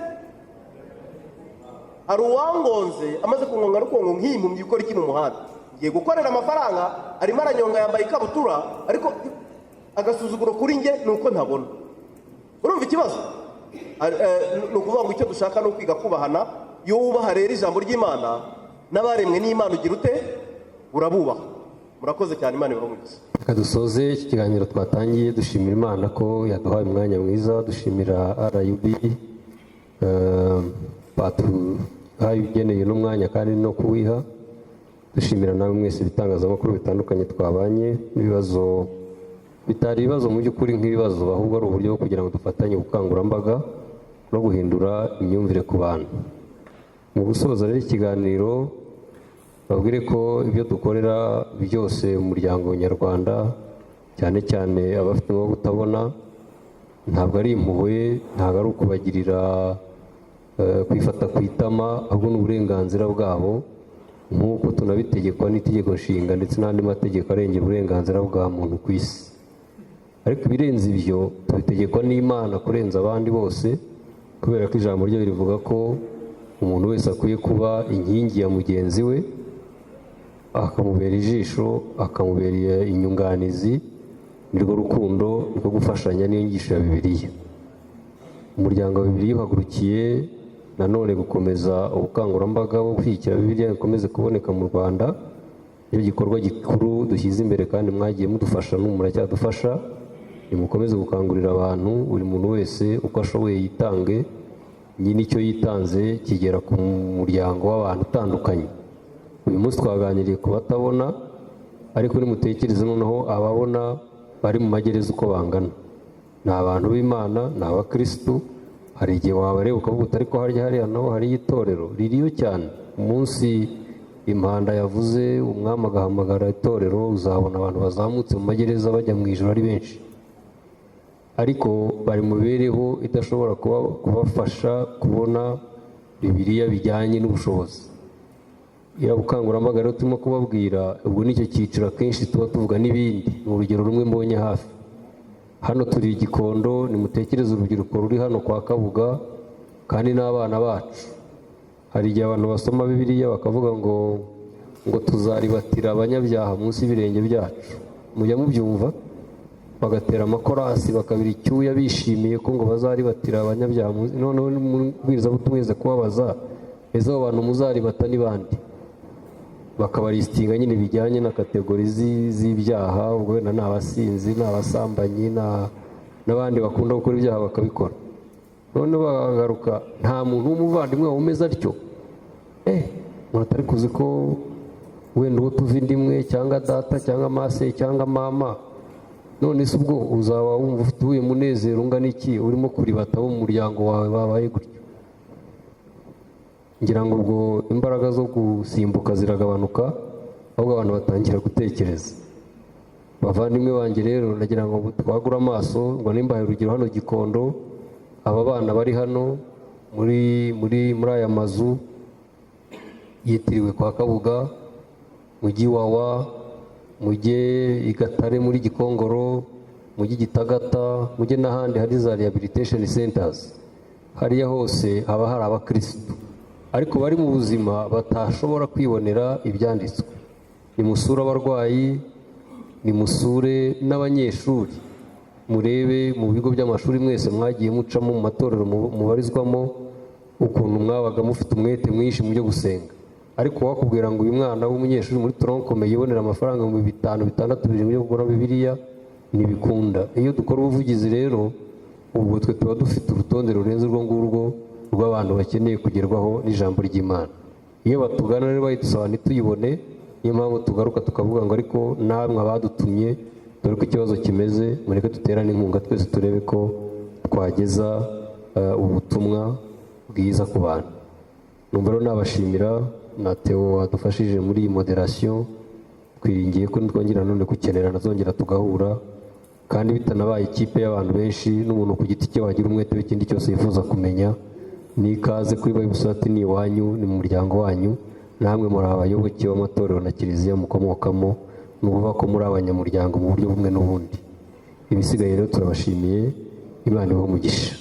hari uwangonze amaze kungonga ariko ngo nk'iyi mpumyi ikora iki mu muhanda? Ngiye gukorera amafaranga arimo aranyonga yambaye ikabutura ariko agasuzuguro kuri njye ni uko ntabona. Urumva ikibazo? Ni ukuvuga ngo icyo dushaka ni ukwiga kubahana. Iyo wubaha rero ijambo ry'Imana n'abaremwe n'Imana ugira ute? Urabubaha. Murakoze cyane, Imana ibahe. Reka dusoze iki kiganiro twatangiye dushimira Imana ko yaduhaye umwanya mwiza, dushimira RUB batuhaye ugeneye n'umwanya kandi no kuwiha, dushimira nawe mwese ibitangazamakuru bitandukanye twabanye n'ibibazo bitari ibibazo mu by'ukuri nk'ibibazo, ahubwo ari uburyo bwo kugira ngo dufatanye ubukangurambaga no guhindura imyumvire ku bantu. Mu gusoza rero ikiganiro babwire ko ibyo dukorera byose mu muryango nyarwanda, cyane cyane abafite ubumuga kutabona, ntabwo ari impuhwe, ntabwo ari ukubagirira kwifata ku itama, ahubwo ni uburenganzira bwabo nk'uko tunabitegekwa n'itegeko nshinga ndetse n'andi mategeko arengera uburenganzira bwa muntu ku isi. Ariko ibirenze ibyo tubitegekwa n'Imana kurenza abandi bose, kubera ko ijambo ryo rivuga ko umuntu wese akwiye kuba inkingi ya mugenzi we, akamubera ijisho, akamubera inyunganizi. Nirwo rukundo, nirwo gufashanya, niyo nyigisho ya Bibiliya. Umuryango wa Bibiliya uhagurukiye nanone gukomeza ubukangurambaga bwo gushyigikira Bibiliya bikomeze kuboneka mu Rwanda. Iyo gikorwa gikuru dushyize imbere kandi mwagiye mudufasha n'ubu muracyadufasha. Nimukomeze gukangurira abantu, buri muntu wese uko ashoboye yitange. Nyine icyo yitanze kigera ku muryango w'abantu utandukanye. Uyu munsi twaganiriye ku batabona, ariko nimutekereze noneho ababona bari mu magereza uko bangana. Ni abantu b'Imana, ni abakirisitu. Hari igihe wabareba ukavuga uti ariko hariya naho hari itorero ririyo cyane. Umunsi impanda yavuze umwami agahamagara itorero, uzabona abantu bazamutse mu magereza bajya mu ijoro ari benshi, ariko bari mu mibereho idashobora kubafasha kubona Bibiliya bijyanye n'ubushobozi. Iyo bukangurambaga rero turimo kubabwira, ubwo nicyo cyiciro akenshi tuba tuvuga n'ibindi. Ni urugero rumwe mbonye hafi hano, turi Gikondo, nimutekereze urubyiruko ruri hano kwa Kabuga kandi n'abana bacu. Hari igihe abantu basoma Bibiliya bakavuga ngo tuzaribatira abanyabyaha munsi y'ibirenge byacu. Mujya mubyumva? Bagatera amakorasi bakabira icyuya bishimiye ko ngo bazaribatira abanyabyaha. Noneho mubwiriza butumweze kubabaza, ese abo bantu muzaribata ni bande? Bakabaristinga nyine bijyanye na kategori z'ibyaha. Ubwo wenda ni abasinzi, ni abasambanyi, n'abandi bakunda gukora ibyaha bakabikora. None bagagaruka nta muntu w'umuvandimwe umeze atyo. Umuntu atari kuzi ko wenda uwo tuva indimwe cyangwa data cyangwa mase cyangwa mama, none se ubwo uzaba wumva ufite uwuhe munezero ungana iki urimo kuribata bo mu muryango wawe babaye gutyo? Ngira ngo ubwo imbaraga zo gusimbuka ziragabanuka, ahubwo abantu batangira gutekereza. Bavandimwe banjye rero, nagira ngo twagure amaso. Ngo nimbaye urugero hano Gikondo, aba bana bari hano muri aya mazu yitiriwe kwa Kabuga, mujyi Wawa, mujye i Gatare muri Gikongoro, mujyi Gitagata, mujye n'ahandi hari za rehabilitation centers. Hariya hose haba hari abakirisitu ariko bari mu buzima batashobora kwibonera ibyanditswe. Nimusure abarwayi, nimusure n'abanyeshuri, murebe mu bigo by'amashuri mwese mwagiye mucamo, mu matorero mubarizwamo, ukuntu mwabaga mufite umwete mwinshi mu byo gusenga. Ariko wakubwira ngo uyu mwana w'umunyeshuri muri toronkome yibonera amafaranga mu 5, 6 biri byo kugura Bibiliya, ntibikunda. Iyo dukora ubuvugizi rero, ubwo twe tuba dufite urutonde rurenze urwo ngurwo rw'abantu bakeneye kugerwaho n'ijambo ry'Imana. Iyo batugana rero bayidusaba ntituyibone, niyo mpamvu tugaruka tukavuga ngo ariko namwe abadutumye, dore ko ikibazo kimeze, mureke duterane inkunga twese turebe ko twageza ubutumwa bwiza ku bantu. Numva rero nabashimira na Theo wadufashije muri iyi moderation. Twiringiye ko nitwongera none kukenera nazongera tugahura kandi bitanabaye ikipe y'abantu benshi n'umuntu ku giti cye wagira umwete w'ikindi cyose yifuza kumenya, ni ikaze kuri Bible Society, ni iwanyu, ni mu muryango wanyu, namwe muri abayoboke b'amatorero na kiliziya mukomokamo, ni ukuvuga ko muri abanyamuryango mu buryo bumwe n'ubundi. Ibisigaye rero turabashimiye, Imana ibahe umugisha.